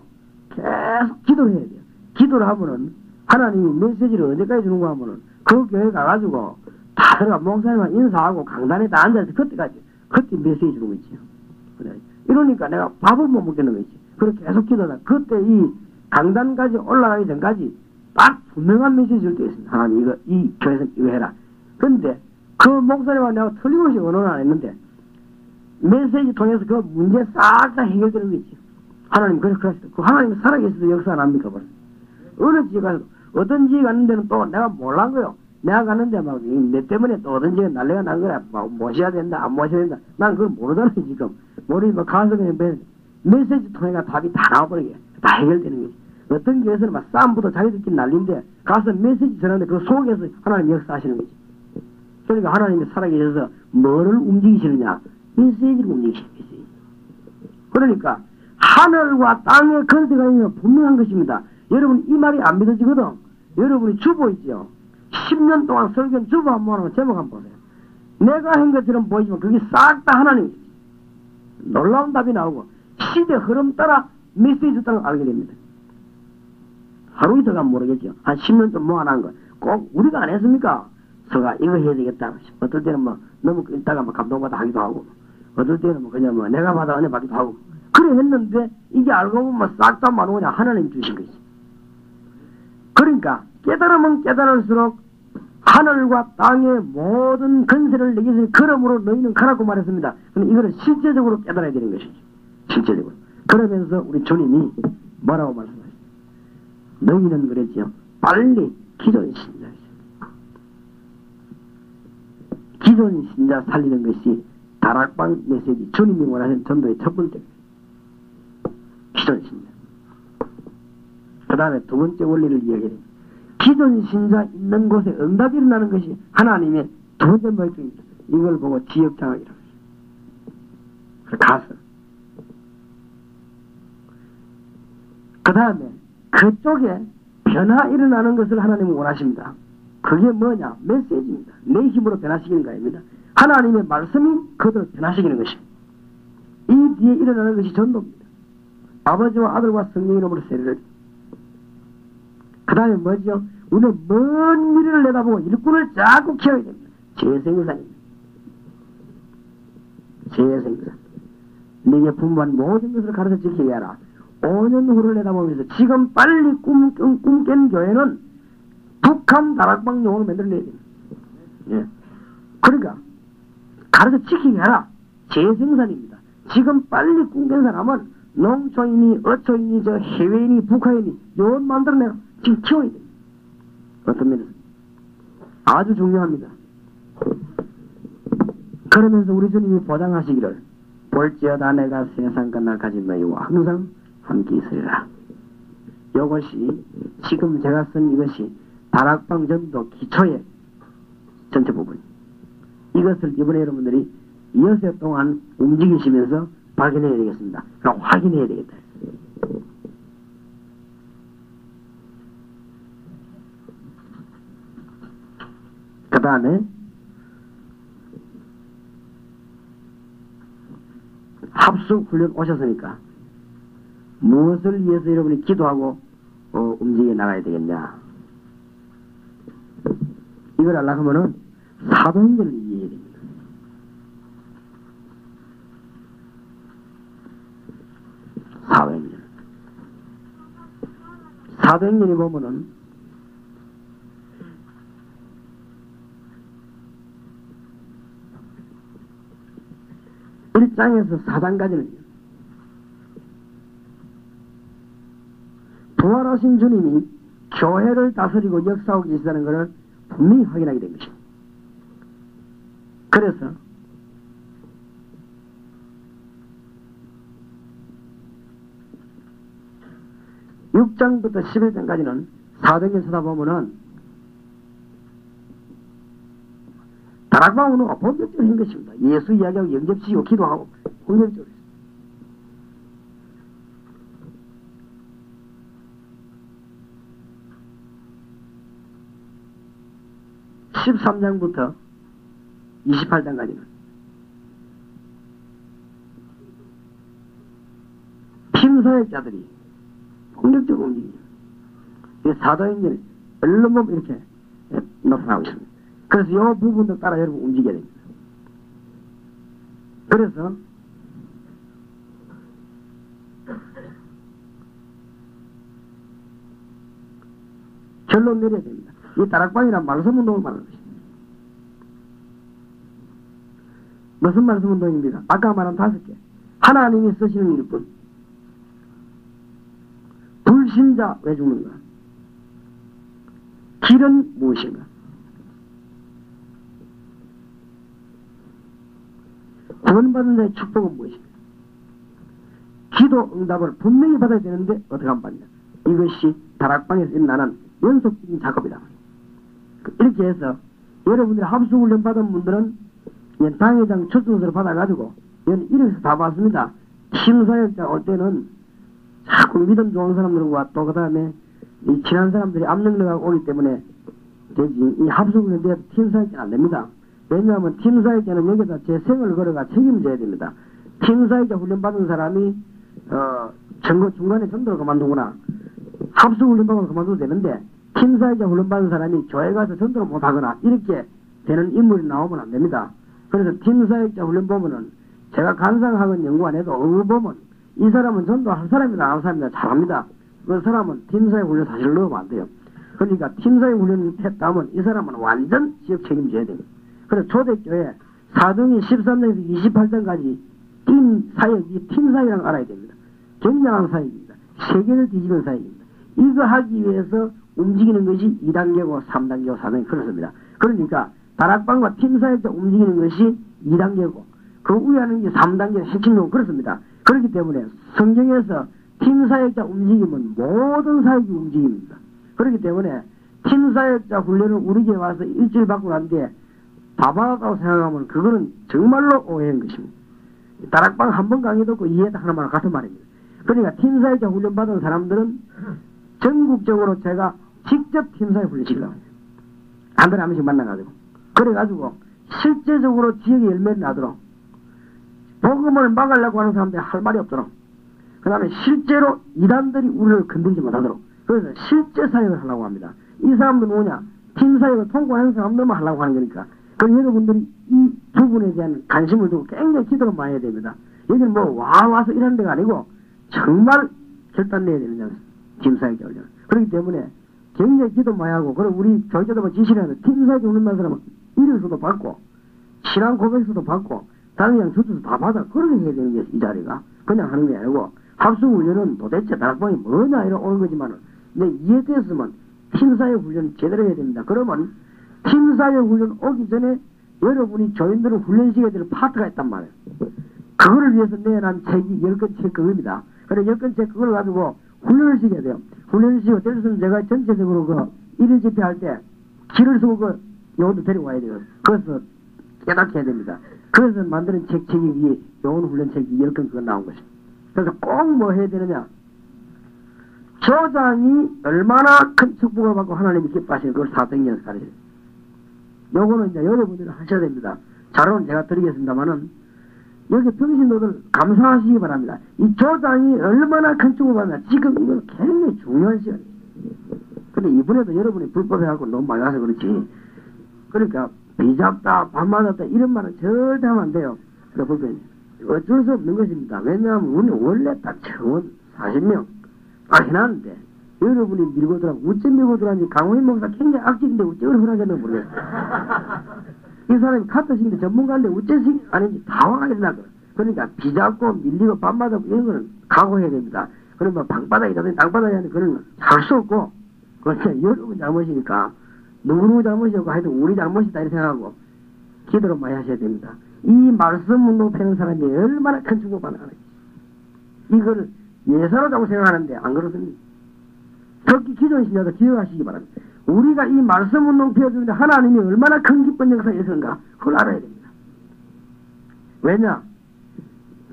계속 기도를 해야 돼요. 기도를 하면은 하나님이 메시지를 언제까지 주는가 하면은 그 교회 가가지고 다 들어가 목사님만 인사하고 강단에 다 앉아서 그때 메시지 주는 거지요. 그래. 이러니까 내가 밥을 못 먹겠는 거지. 그렇게 계속 기도하다 그때 이 강단까지 올라가기 전까지 딱 분명한 메시지 줄 때 있습니다. 하나님 이 교회에서 이거 해라. 근데 그 목사님과 내가 틀림없이 언어는 안 했는데 메시지 통해서 그 문제 싹 다 해결되는 거 있죠. 하나님 그러시다. 그 하나님 살아계셔도 역사 안 합니까? 벌써. 어느 지에 가서 어떤 지에 갔는 데는 또 내가 몰란 거요. 내가 갔는데 막 내 때문에 또 어떤 지에 난리가 난 거야. 막 모셔야 된다 안 모셔야 된다. 난 그걸 모르잖아요 지금. 모르니까 가서 그냥 메시지 통해가 답이 다 나와버리게 다 해결되는 거지. 어떤 교회에서는 막 싸움부터 자기들끼리 난리인데 가서 메시지 전하는데 그 속에서 하나님 역사하시는 거지. 그러니까 하나님이 살아계셔서 뭐를 움직이시느냐? 메시지를 움직이시는 거지. 그러니까 하늘과 땅의 근세가 있는 분명한 것입니다. 여러분 이 말이 안 믿어지거든. 여러분이 주보 있죠. 10년 동안 설교는 주보 한번 하는 제목 한번 보세요. 내가 한 것처럼 보이지만 그게 싹 다 하나님이지. 놀라운 답이 나오고 시대 흐름 따라 메시지 줬다는 걸 알게 됩니다. 하루 이틀 가면 모르겠죠. 한 10년 좀 모아놓은 거. 꼭 우리가 안 했습니까? 서가 이거 해야 되겠다. 어떨 때는 뭐 너무 있다가 뭐 감동받아 하기도 하고 어떨 때는 뭐 그냥 뭐 내가 받아 은혜 받기도 하고 그래 했는데 이게 알고 보면 싹 다 뭐냐 하나님 주신 거지. 그러니까 깨달으면 깨달을수록 하늘과 땅의 모든 근세를 내게서 그러므로 너희는 가라고 말했습니다. 근데 이거는 실제적으로 깨달아야 되는 것이죠. 실제적으로. 그러면서 우리 주님이 뭐라고 말씀하시죠? 너희는 그랬지요. 빨리 기존 신자. 기존 신자 살리는 것이 다락방 메시지 주님이 원하시는 전도의 첫 번째. 기존 신자. 그 다음에 두 번째 원리를 이야기합니다. 기존 신자 있는 곳에 응답이 일어나는 것이 하나님의 두 번째 목적입니다. 이걸 보고 지역장악이라고 해요. 가서. 그 다음에 그쪽에 변화 일어나는 것을 하나님은 원하십니다. 그게 뭐냐? 메시지입니다. 내 힘으로 변화시키는 거 아닙니다. 하나님의 말씀이 그들을 변화시키는 것입니다. 이 뒤에 일어나는 것이 전도입니다. 아버지와 아들과 성령의 이름으로 세례를. 그 다음에 뭐죠? 우리는 먼 미래를 내다보고 일꾼을 자꾸 키워야 됩니다. 재생산입니다. 재생산. 네게 분부한 모든 것을 가르쳐 지키게 하라. 5년 후를 내다보면서 지금 빨리 꿈깬 교회는 북한 다락방용으로 만들어내야 됩니다. 예. 그러니까 가르쳐 지키게 하라. 재생산입니다. 지금 빨리 꿈깬 사람은 농촌이니 어촌이니 저 해외인이 북한인이 요원 만들어내라. 지금 키워야 됩니다. 어떤 면에서 아주 중요합니다. 그러면서 우리 주님이 보장하시기를 볼지어다 내가 세상 끝날까지 너희와 항상 함께 있으리라. 이것이 지금 제가 쓴 이것이 다락방 전도 기초의 전체 부분. 이것을 이번에 여러분들이 6해 동안 움직이시면서 발견해야 되겠습니다. 그럼 확인해야 되겠다. 그 다음에 합숙 훈련 오셨으니까 무엇을 위해서 여러분이 기도하고 움직여 나가야 되겠냐? 이걸 하려고 하면은 사도행전을 이해해야 됩니다. 사도행전. 사도행전에 보면은 일장에서 4장까지는 부활하신 주님이 교회를 다스리고 역사하고 계시다는 것을 분명히 확인하게 된 것입니다. 그래서 6장부터 11장까지는 사도행전 쳐다보면은 다락방 운동가 본격적으로 한 것입니다. 예수 이야기하고 영접시키고 기도하고 본격적으로 했습니다. 13장부터 28장까지는 팀사역자들이 본격적으로 움직입니다. 사도행전에 얼른 보면 이렇게 나타나고 있습니다. 그래서 이 부분도 따라 여러분 움직여야 됩니다. 그래서 결론 내려야 됩니다. 이 다락방이란 말씀운동을 말하는 것입니다. 무슨 말씀운동입니까? 아까 말한 5개. 하나님이 쓰시는 일뿐. 불신자 왜 죽는가? 길은 무엇인가? 구원받은 자의 축복은 무엇인가? 기도 응답을 분명히 받아야 되는데 어떻게 하면 받냐? 이것이 다락방에서 일어나는 연속적인 작업이다. 이렇게 해서 여러분들이 합숙훈련 받은 분들은 당회장 초청서를 받아가지고 이렇게 다 봤습니다. 팀사역자 올 때는 자꾸 믿음 좋은 사람들과 또 그 다음에 이 친한 사람들이 압력력하고 오기 때문에 되지. 이 합숙훈련 돼도 팀사역자는 안 됩니다. 왜냐하면 팀사역자는 여기다 제 생을 걸어가 책임져야 됩니다. 팀사역자 훈련 받은 사람이 전거 중간에 전도를 그만두거나 합숙훈련 받고 그만둬도 되는데 팀사역자 훈련 받은 사람이 교회 가서 전도를 못하거나 이렇게 되는 인물이 나오면 안 됩니다. 그래서 팀사역자 훈련 보면은 제가 간상학은 연구 안 해도 어느 보면 이 사람은 전도할 사람이나 안 할 사람이나 잘합니다. 그 사람은 팀사역 훈련 사실 넣으면 안 돼요. 그러니까 팀사역 훈련 했다면 이 사람은 완전 지역 책임져야 됩니다. 그래서 초대교회 사도행전 13장에서 28장까지 팀사역이 팀사역이라는 걸 알아야 됩니다. 굉장한 사역입니다. 세계를 뒤집은 사역입니다. 이거 하기 위해서 움직이는 것이 2단계고 3단계고 4단계 그렇습니다. 그러니까 다락방과 팀사역자 움직이는 것이 2단계고 그 위에 하는 게 3단계 핵심적으로 그렇습니다. 그렇기 때문에 성경에서 팀사역자 움직이면 모든 사역이 움직입니다. 그렇기 때문에 팀사역자 훈련을 우리 교회 와서 일주일 받고 난 뒤에 다 받았다고 생각하면 그거는 정말로 오해인 것입니다. 다락방 한 번 강의 듣고 이해도 하나만 같은 말입니다. 그러니까 팀사역자 훈련 받은 사람들은 전국적으로 제가 직접 팀사역 훈련 시키려고 합니다. 한 달에 한 번씩 만나가지고 그래가지고 실제적으로 지역에 열매를 나도록 복음을 막으려고 하는 사람들이 할 말이 없도록 그 다음에 실제로 이단들이 우리를 건들지 못하도록 그래서 실제 사역을 하려고 합니다. 이 사람들은 뭐냐? 팀사역을 통과하는 사람들만 하려고 하는 거니까 그럼 여러분들이 이 부분에 대한 관심을 두고 굉장히 기도를 많이 해야 됩니다. 여기는 뭐 와서 이런 데가 아니고 정말 결단 내야 되는 장소 팀사역자 훈련. 그렇기 때문에 굉장히 기도 많이 하고 그리고 우리 교육자도 지시를 하는 팀사역자 훈련만 사람은 이력서도 받고 신앙 고백서도 받고 당장 주주도 다 받아 그렇게 해야 되는 게 이 자리가 그냥 하는 게 아니고 합숙훈련은 도대체 다락방이 뭐냐 이런 오는 거지만은 근데 이해됐으면 팀사역 훈련 제대로 해야 됩니다. 그러면 팀사역 훈련 오기 전에 여러분이 교인들을 훈련시켜야 될 파트가 있단 말이에요. 그거를 위해서 내란 책이 10건 책 그겁니다. 그래 10건 책 그걸 가지고 훈련을 시켜야 돼요. 훈련을 시키고 때려서는 제가 전체적으로 그 1일 집회할 때 길을 쓰고 그 요원도 데리고 와야 돼요. 그래서 깨닫게 해야 됩니다. 그래서 만드는 책이 요원 훈련 책이 10건 그거 나온 것입니다. 그래서 꼭 뭐 해야 되느냐? 조장이 얼마나 큰 축복을 받고 하나님이 기뻐하시는 그걸 사도행전에서 가르쳐요. 요거는 이제 여러분들이 하셔야 됩니다. 자료는 제가 드리겠습니다만은 여기 평신도들 감사하시기 바랍니다. 이 조장이 얼마나 큰 축복을 받느냐. 지금 이건 굉장히 중요한 시간이에요. 근데 이번에도 여러분이 불법해갖고 너무 많이 가서 그렇지. 그러니까 비잡다, 밥 맞았다 이런 말은 절대 하면 안 돼요. 그러니까 불법이 어쩔 수 없는 것입니다. 왜냐하면 우리 원래 딱 최원 40명 해놨는데 여러분이 밀고 들어가고 어째 밀고 들어가는지 강호인 목사 굉장히 악질인데 어째 흔하겠는지 모르겠어요. 이 사람이 카트식인데 전문가인데 어째식 아닌지 다 화가 된다. 그러니까 비잡고 밀리고 밥 맞았고 이런 거는 각오해야 됩니다. 그러면 방바닥이라든지 땅바닥이라든지 그건 할 수 없고, 그건 여러분 잘못이니까, 누구누구 잘못이었고, 하여튼 우리 잘못이다, 이렇게 생각하고, 기도를 많이 하셔야 됩니다. 이 말씀 운동 펴는 사람이 얼마나 큰 축복받는 거예요. 이걸 예사로라고 생각하는데, 안 그렇습니다. 특히 기존 신자도 기억하시기 바랍니다. 우리가 이 말씀 운동 펴주는데 하나님이 얼마나 큰 기쁜 역사에 있었는가, 그걸 알아야 됩니다. 왜냐?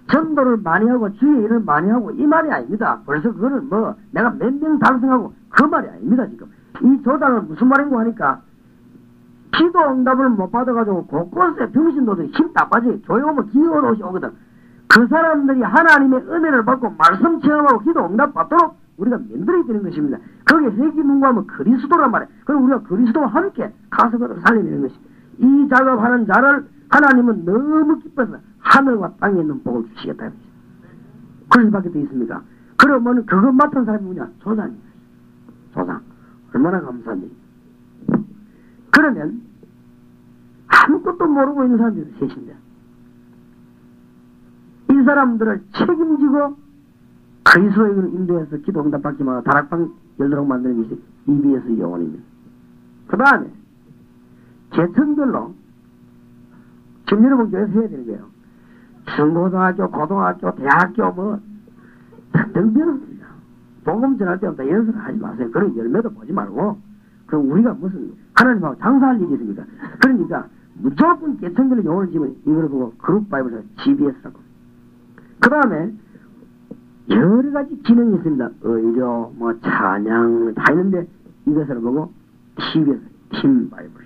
전도를 많이 하고 주의 일을 많이 하고 이 말이 아닙니다. 벌써 그거는 뭐 내가 몇 명 달성하고 그 말이 아닙니다. 지금 이 조장은 무슨 말인고 하니까 기도 응답을 못 받아가지고 곳곳에 병신도들이 힘 다 빠지 조용하면 기도로 오거든. 그 사람들이 하나님의 은혜를 받고 말씀 체험하고 기도 응답 받도록 우리가 만들어야 되는 것입니다. 거기에 회기문구하면 그리스도란 말이에요. 그럼 우리가 그리스도와 함께 가서 그를 살려내는 것입니다. 이 작업하는 자를 하나님은 너무 기뻐서 하늘과 땅에 있는 복을 주시겠다. 그럴 수밖에 더 있습니까? 그러면 그것 맡은 사람이 뭐냐? 조상입니다. 조상. 얼마나 감사한 일입니다. 그러면 아무것도 모르고 있는 사람들이 셋인데 이 사람들을 책임지고 그리스도의 인도에서 기도 응답 받기만 하고 다락방 열도록 만드는 것이 EBS 요원입니다. 그 다음에 계층별로 지금 여러분 교회에서 해야 되는 거예요. 중고등학교, 고등학교, 대학교 뭐 등등비었습니다. 복음 전할 때부터 연습을 하지 마세요. 그런 열매도 보지 말고 그럼 우리가 무슨 하나님하고 장사할 일이 있습니까? 그러니까 무조건 계층별로 요원을 지면 이걸 보고 그룹 바이블에서 GBS라고. 그 다음에 여러 가지 기능이 있습니다. 의료, 뭐 찬양 다 있는데 이것을 보고 TBS, 팀 바이블.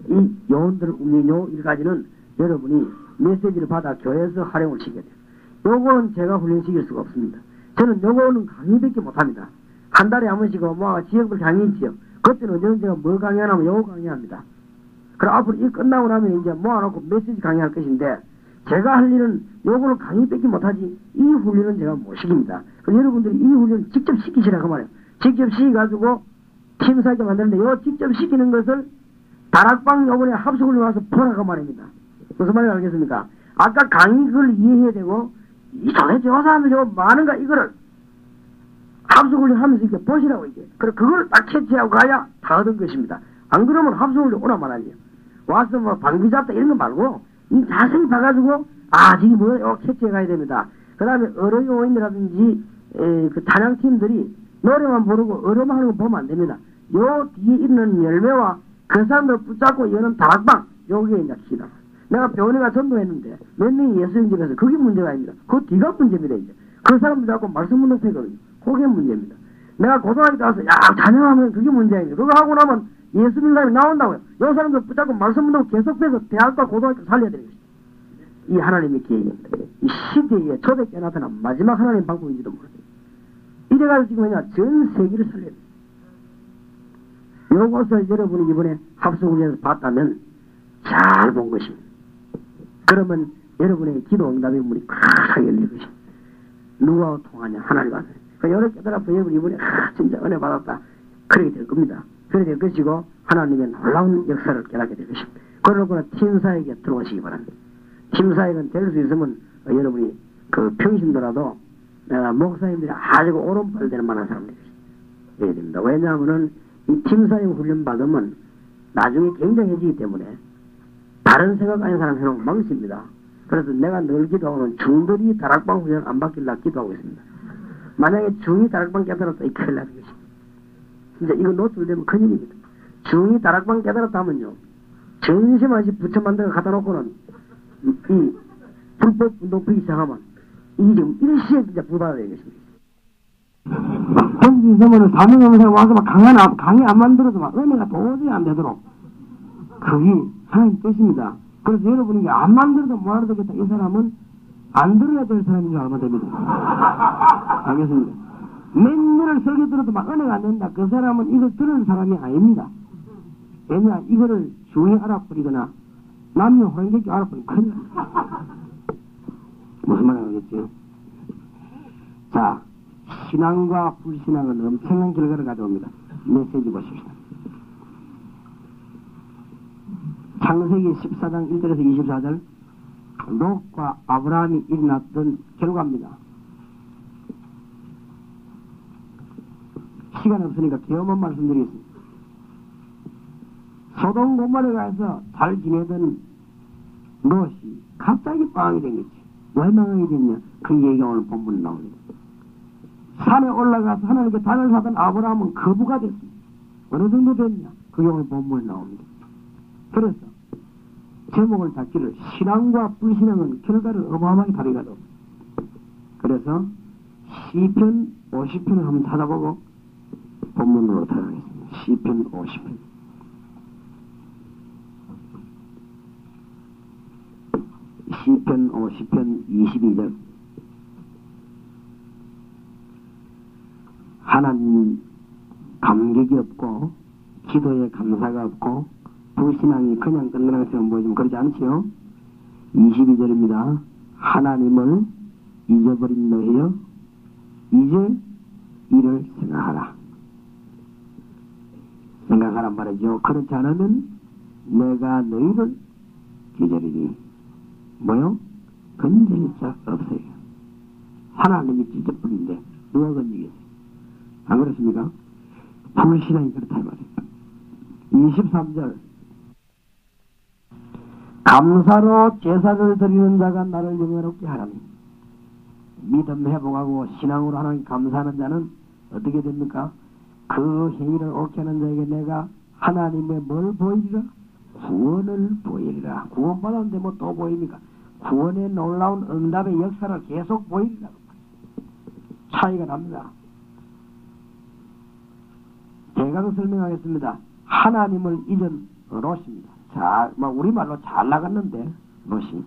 이 요원들을 움직이는 요 일까지는 여러분이 메시지를 받아 교회에서 활용을 시켜야 돼요. 요거는 제가 훈련시킬 수가 없습니다. 저는 요거는 강의밖에 못합니다. 한 달에 한 번씩 뭐 지역별 강의 있지요. 그때는 언제는 제가 뭐 강의하냐면 요거 강의합니다. 그럼 앞으로 이 끝나고 나면 이제 모아놓고 메시지 강의할 것인데 제가 할 일은 요거는 강의밖에 못하지 이 훈련은 제가 못 시킵니다. 그럼 여러분들이 이 훈련을 직접 시키시라고 말해요. 직접 시켜가지고 팀사이트 만드는데 요 직접 시키는 것을 다락방 요번에 합숙을 와서 보라고 말입니다. 무슨 말인지 알겠습니까? 아까 강의 그걸 이해해야 되고 이 도대체 요 사람들 저 많은가 이거를 합숙을 하면서 이렇게 보시라고 이게. 그래 그걸 딱 캐치하고 가야 다 얻은 것입니다. 안 그러면 합숙을 오라 말하지요. 와서 뭐 방귀 잡다 이런 거 말고 이 자세히 봐가지고 아 지금 뭐요 캐치해 가야 됩니다. 그 다음에 어려 요인이라든지 그 찬양팀들이 노래만 부르고 어려만 하는 거 보면 안 됩니다. 요 뒤에 있는 열매와 그 사람들 붙잡고 여는 다락방 요게 이제 기다. 내가 병원에 가 전도했는데 몇 명이 예수님 집에서 그게 문제가 아닙니다. 그 뒤가 문제입니다. 이제 그 사람들 잡고 말씀 문동 패거든요. 그게 문제입니다. 내가 고등학교 가서 야 찬양하면 그게 문제입니다. 그거 하고 나면 예수 믿는 사람이 나온다고요. 요 사람들 붙잡고 말씀 문동 계속 빼서 대학과 고등학교 살려야 되는 것입니다. 이 하나님의 계획입니다. 이 시대에 초대교회 나타난 마지막 하나님 방법인지도 모릅니다. 이래가지고 지금 뭐냐 전 세계를 살려야 됩니다. 요것을 여러분이 이번에 합숙훈련에서 봤다면 잘 본 것입니다. 그러면 여러분의 기도 응답의 문이 콱 열릴 것입니다. 누구하고 통하냐 하나님 앞에. 여러 깨달아서 여러분 이번에 진짜 은혜 받았다. 그렇게 될 겁니다. 그렇게 될 것이고 하나님의 놀라운 역사를 깨닫게 될 것입니다. 그러고는 팀사에게 들어오시기 바랍니다. 팀사에게 될 수 있으면 여러분이 그 평신도라도 목사님들이 아주 오른팔 되는 만한 사람들이 돼야 됩니다. 왜냐하면은 이 팀사역 훈련 받으면 나중에 굉장해지기 때문에 다른 생각 아닌 사람 해놓으면 망칩니다. 그래서 내가 늘 기도하고는 중들이 다락방 훈련 안 받길라 기도하고 있습니다. 만약에 중이 다락방 깨달았다 이 큰일 나는 것입니다. 진짜 이거 노출되면 큰일입니다. 중이 다락방 깨달았다 하면요 전심하시 부처 만들어 갖다 놓고는 이 불법 운동 피기 시작하면 이 지금 일시에 진짜 부받아야 되겠습니다. 경기 있으면 사명하면서 와서 막 강의 안 만들어도 막 은혜가 도저히 안 되도록 그게 하나님 뜻입니다. 그래서 여러분이 안 만들어도 뭐 하나 되겠다 이 사람은 안 들어야 될 사람인 줄 알면 됩니다. 알겠습니다. 몇 년을 설교 들어도 막 은혜가 안 된다. 그 사람은 이걸 들을 사람이 아닙니다. 왜냐 이거를 중히 알아버리거나 남녀 호랑객이 알아버리면 큰일 납니다. 무슨 말인지 알겠죠? 자 신앙과 불신앙은 엄청난 결과를 가져옵니다. 메시지 보십시오. 창세기 14장 1절에서 24절 롯과 아브라함이 일어났던 결과입니다. 시간 없으니까 개엄한 말씀드리겠습니다. 소돔 고모라에 가서 잘 지내던 롯이 갑자기 망하게 된 거지. 왜 망하게 됐냐? 그 얘기가 오늘 본문에 나옵니다. 산에 올라가서 하나님께 단을 사던 아브라함은 거부가 됐습니다. 어느 정도 됐냐? 그게 오늘 본문에 나옵니다. 그래서 제목을 잡기를 신앙과 불신앙은 결과를 어마어마하게 다르거든. 그래서 시편 50편을 한번 찾아보고 본문으로 들어가겠습니다. 시편 50편. 시편 50편 22절. 하나님 감격이 없고 기도에 감사가 없고 불신앙이 그냥 끝나는 것처럼 보이지만 그러지 않지요. 22절입니다. 하나님을 잊어버린 너희여 이제 이를 생각하라. 생각하란 말이죠. 그렇지 않으면 내가 너희를 기다리니 뭐요? 건질 자 없어요. 하나님이 찢어버린데 누가 건지겠어요? 안 그렇습니까? 불신앙이 그렇다 이 말이에요. 23절. 감사로 제사를 드리는 자가 나를 영화롭게 하라니. 믿음 회복하고 신앙으로 하나님 감사하는 자는 어떻게 됩니까? 그 행위를 옳게 하는 자에게 내가 하나님의 뭘 보이리라? 구원을 보이리라. 구원받았는데 뭐 또 보입니까? 구원의 놀라운 응답의 역사를 계속 보이리라. 차이가 납니다. 제가 설명하겠습니다. 하나님을 잊은 롯입니다. 자, 우리말로 잘 나갔는데 롯이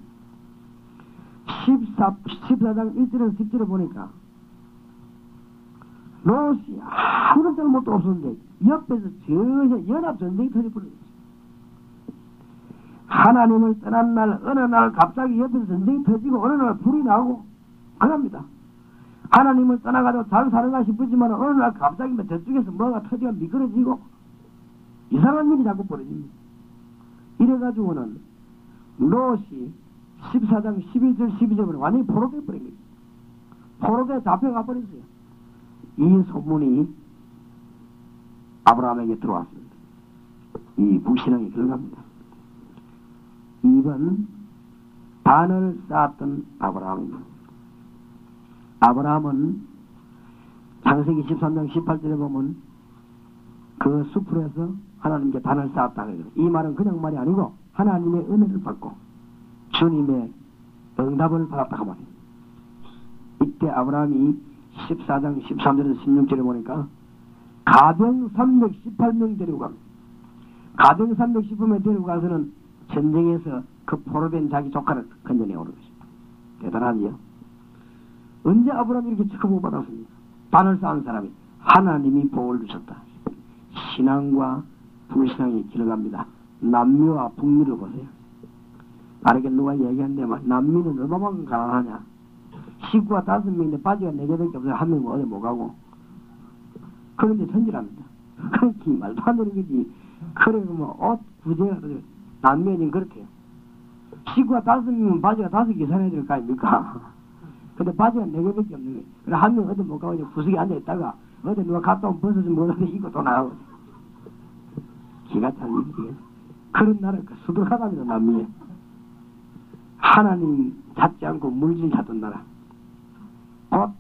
14장 1절에서 10절에 보니까 롯이 아무런 잘못도 없었는데 옆에서 전혀 연합전쟁이 터져버렸어요. 하나님을 떠난 날 어느 날 갑자기 옆에서 전쟁이 터지고 어느 날 불이 나고 그럽니다. 하나님을 떠나가지고 잘 사는가 싶었지만 어느 날 갑자기 저쪽에서 뭐가 터지고 미끄러지고 이상한 일이 자꾸 벌어집니다. 이래가지고는 롯이 14장 11절 12절에 완전히 포로돼 버린 거예요. 포로돼 잡혀가 버렸어요. 이 소문이 아브라함에게 들어왔습니다. 이 불신앙이 들어갑니다. 2번 단을 쌓았던 아브라함입니다. 아브라함은 창세기 13장 18절에 보면 그 숲으로서 하나님께 단을 쌓았다. 이 말은 그냥 말이 아니고 하나님의 은혜를 받고 주님의 응답을 받았다 하면 이때 아브라함이 14장 13절에서 16절에 보니까 가병 318명 데리고 갑니다. 가병 318명 데리고 가서는 전쟁에서 그 포로된 자기 조카를 건져내 오는 것입니다. 대단하지요. 언제 아브라함이 이렇게 축복을 받았습니까? 단을 쌓은 사람이 하나님이 복을 주셨다. 신앙과 불신앙이 길어갑니다. 남미와 북미를 보세요. 나에게 누가 얘기한대만 남미는 얼마만큼 가난하냐. 식구가 5명인데 바지가 4개밖에 없어요. 한 명은 어디 못 가고. 그런데 천지랍니다. 그렇게 말도 안 되는 거지. 그래 옷 구제가 남미는 지금 그렇대요. 식구가 5명이면 바지가 5개 사야 될 거 아닙니까? 근데 바지가 4개밖에 없는 거예요. 그래 한 명 어디 못 가고 구석에 앉아있다가 어디 누가 갔다 오면 벗어서 뭐라도 입고 또 나가고. 기가 찬 일이에요. 그런 나라 수두룩하답니다. 남미에. 하나님 찾지 않고 물질 찾던 나라.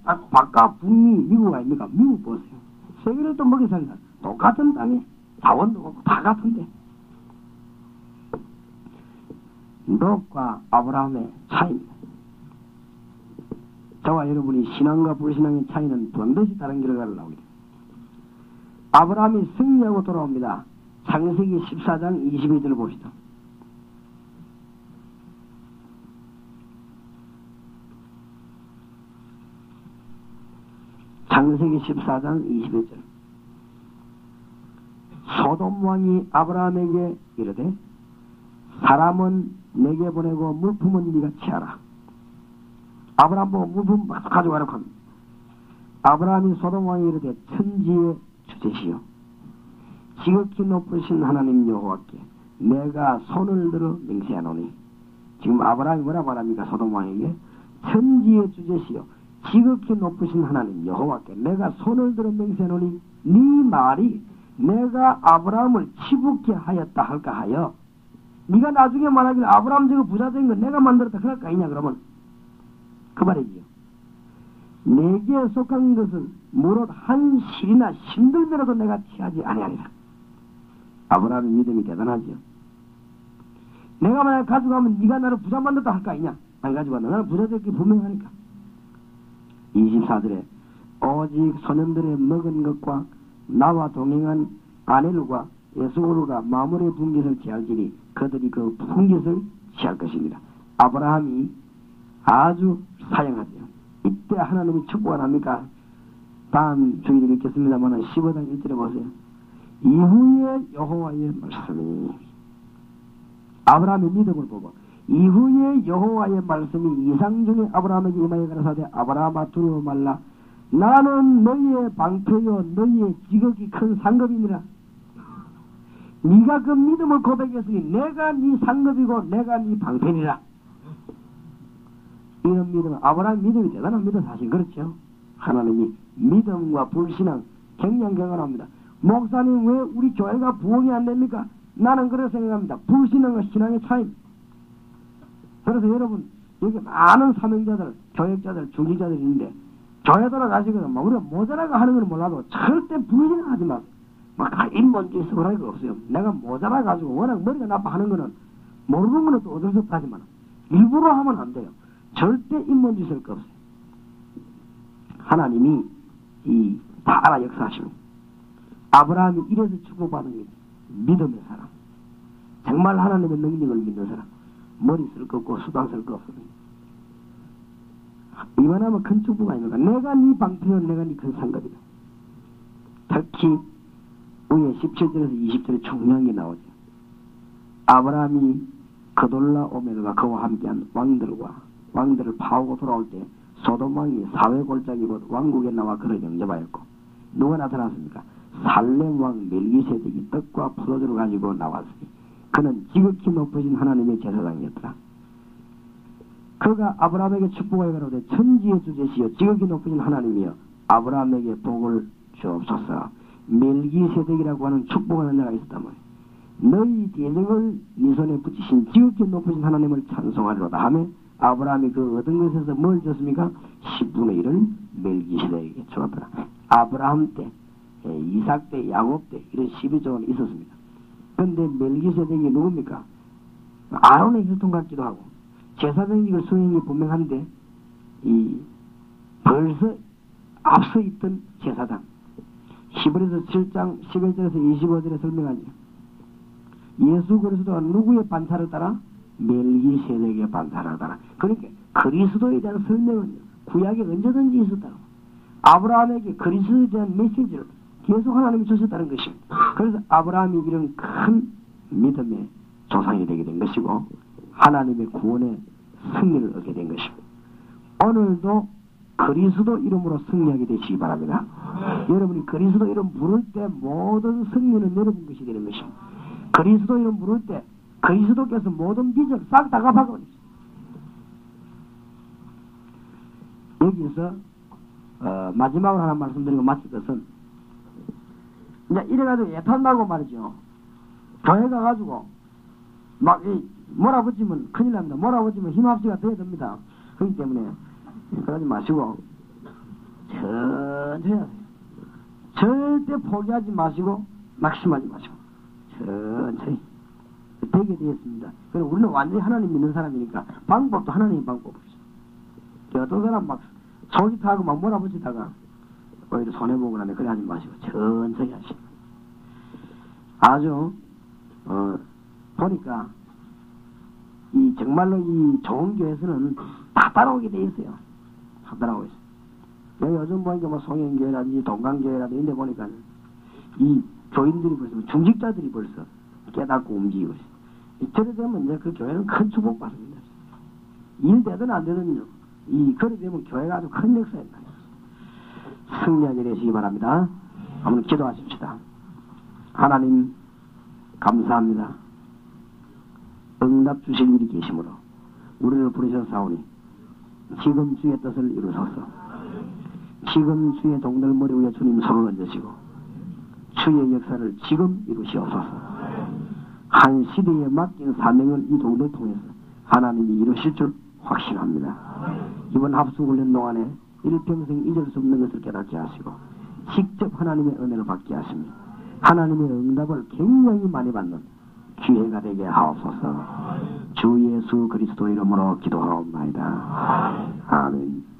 딱 바깥 북미 미국 아닙니까? 미국 보세요. 세계를 또 먹여 살다. 똑같은 땅에 자원도 없고 다 같은데. 롯과 아브라함의 차이입니다. 저와 여러분이 신앙과 불신앙의 차이는 반드시 다른 결과를 나오게 됩니다. 아브라함이 승리하고 돌아옵니다. 창세기 14장 22절을 봅시다. 창세기 14장 21절. 소돔 왕이 아브라함에게 이르되 사람은 내게 보내고 물품은 네가 취하라. 아브라함 보고 물품 막 가져가라고 합니다. 아브라함이 소돔 왕이 이르되 천지의 주제시여 지극히 높으신 하나님 여호와께 내가 손을 들어 맹세하노니. 지금 아브라함이 뭐라 말합니까? 소돔 왕에게 천지의 주제시여 지극히 높으신 하나님 여호와께 내가 손을 들어 맹세하노니 네 말이 내가 아브라함을 치부케 하였다 할까 하여 네가 나중에 말하기를 아브라함 저거 부자 된 거 내가 만들었다 그럴까 있냐 그러면 그 말이지요. 내게 속한 것은 무릇 한 실이나 신들더라도 내가 취하지 아니하리라. 아브라함의 믿음이 대단하지요. 내가 만약 가져가면 네가 나를 부자 만들었다 할까 있냐 안 가져간다. 나는 부자 될 게 분명하니까. 24절에 오직 소년들의 먹은 것과 나와 동행한 아넬과 에스고르가 마물의 분깃을 취할지니 그들이 그 분깃을 취할 것입니다. 아브라함이 아주 사양하죠. 이때 하나님이 축복을 합니까? 다음 주일에 읽겠습니다만 15장 1절에 보세요. 이후에 여호와의 말씀이 아브라함의 믿음을 보고 이후에 여호와의 말씀이 이상 중에 아브라함에게 임하여 가라사대 아브라함아 두려워 말라 나는 너희의 방패요 너희의 지극히 큰 상급이니라. 네가 그 믿음을 고백했으니 내가 네 상급이고 내가 네 방패니라. 이런 믿음은 아브라함 믿음이 대단합니다. 사실 그렇죠. 하나님이 믿음과 불신앙 경량경활합니다. 목사님 왜 우리 교회가 부흥이 안 됩니까? 나는 그렇게 생각합니다. 불신앙과 신앙의 차이. 그래서 여러분 여기 많은 사명자들, 교역자들, 중직자들이 있는데 교회 돌아가시거나 우리가 모자라가 하는 건 몰라도 절대 불신앙하지 마. 막 인본주의 쓰고라는 거 없어요. 내가 모자라가지고 워낙 머리가 나빠 하는 거는 모르는 거는 또 어쩔 수 없다지만 일부러 하면 안 돼요. 절대 인본주의 쓸 거 없어요. 하나님이 다 알아 역사하시고 아브라함이 이래서 축복받은 게 믿음의 사람. 정말 하나님의 능력을 믿는 사람. 머리 쓸 거 없고 수단 쓸 거 없어요. 이만하면 큰 축복 아닙니까? 내가 네 방패요 내가 네 큰 상급이다. 특히 위에 17절에서 20절에 중요한 게 나오죠. 아브라함이 그돌라 오멜과 그와 함께한 왕들을 파오고 돌아올 때 소돔 왕이 사회골짜기 곧 왕국에 나와 그를 영접하였고 누가 나타났습니까? 살렘 왕 멜기세덱이 떡과 포도주를 가지고 나왔으니 그는 지극히 높으신 하나님의 제사장이었더라. 그가 아브라함에게 축복을 가로되 천지의 주제시여 지극히 높으신 하나님이여 아브라함에게 복을 주옵소서. 멜기세덱이라고 하는 축복하는 자가 있었단 말이에요. 너희 대적을 네 손에 붙이신 지극히 높으신 하나님을 찬송하리로다 하며 아브라함이 그 얻은 것에서 뭘 줬습니까? 10분의 1을 멜기세덱에게 주었더라. 아브라함 때, 이삭 때, 야곱 때 이런 12조는 있었습니다. 그런데 멜기세덱이 누굽니까? 아론의 혈통 같기도 하고 제사장직을 수행한 게 분명한데 벌써 앞서 있던 제사장 히브리서 7장 11절에서 25절에 설명하죠. 예수 그리스도가 누구의 반차를 따라? 멜기세덱의 반차를 따라. 그러니까 그리스도에 대한 설명은 구약에 언제든지 있었다고. 아브라함에게 그리스도에 대한 메시지를 계속 하나님이 주셨다는 것입니다. 그래서 아브라함이 이런 큰 믿음의 조상이 되게 된 것이고 하나님의 구원의 승리를 얻게 된 것입니다. 오늘도 그리스도 이름으로 승리하게 되시기 바랍니다. 여러분이 그리스도 이름 부를 때 모든 승리는 여러분 것이 되는 것입니다. 그리스도 이름 부를 때 그리스도께서 모든 빚을 싹 다 갚아버리죠. 여기서 마지막으로 하나 말씀드리고 마칠 것은 이제 이래가지고 애탄다고 말이죠. 교회 가가지고 막 몰아붙이면 큰일 납니다. 몰아붙이면 힘합치가 돼야 됩니다. 그렇기 때문에 그러지 마시고 천천히 하세요. 절대 포기하지 마시고 낙심하지 마시고 천천히 되게 되었습니다. 그리고 우리는 완전히 하나님 믿는 사람이니까 방법도 하나님 방법이죠. 어떤 사람 막 속이 타고 막 몰아붙이다가 오히려 손해보고 나면 그래 하지 마시고 천천히 하시고 아주 보니까 정말로 이 좋은 교회에서는 다 따라오게 돼 있어요. 다 따라오고 있어요. 내가 요즘 보니까 뭐 송영교회라든지 동강교회라든지 이런 데 보니까 이 교인들이 벌써 중직자들이 벌써 깨닫고 움직이고 있어요. 이처럼 되면 이제 그 교회는 큰 축복받습니다. 일 되든 안 되든요. 그래 되면 교회가 아주 큰 역사입니다. 승리하게 되시기 바랍니다. 한번 기도하십시다. 하나님 감사합니다. 응답 주실 일이 계시므로 우리를 부르셔 사오니 지금 주의 뜻을 이루소서. 지금 주의 종들 머리 위에 주님 손을 얹으시고 주의 역사를 지금 이루시옵소서. 한 시대에 맡긴 사명을 이 종들 통해서 하나님이 이루실 줄 확신합니다. 이번 합숙훈련 동안에 일평생 잊을 수 없는 것을 깨닫게 하시고 직접 하나님의 은혜를 받게 하십니다. 하나님의 응답을 굉장히 많이 받는 기회가 되게 하옵소서. 주 예수 그리스도 이름으로 기도하옵나이다. 아멘.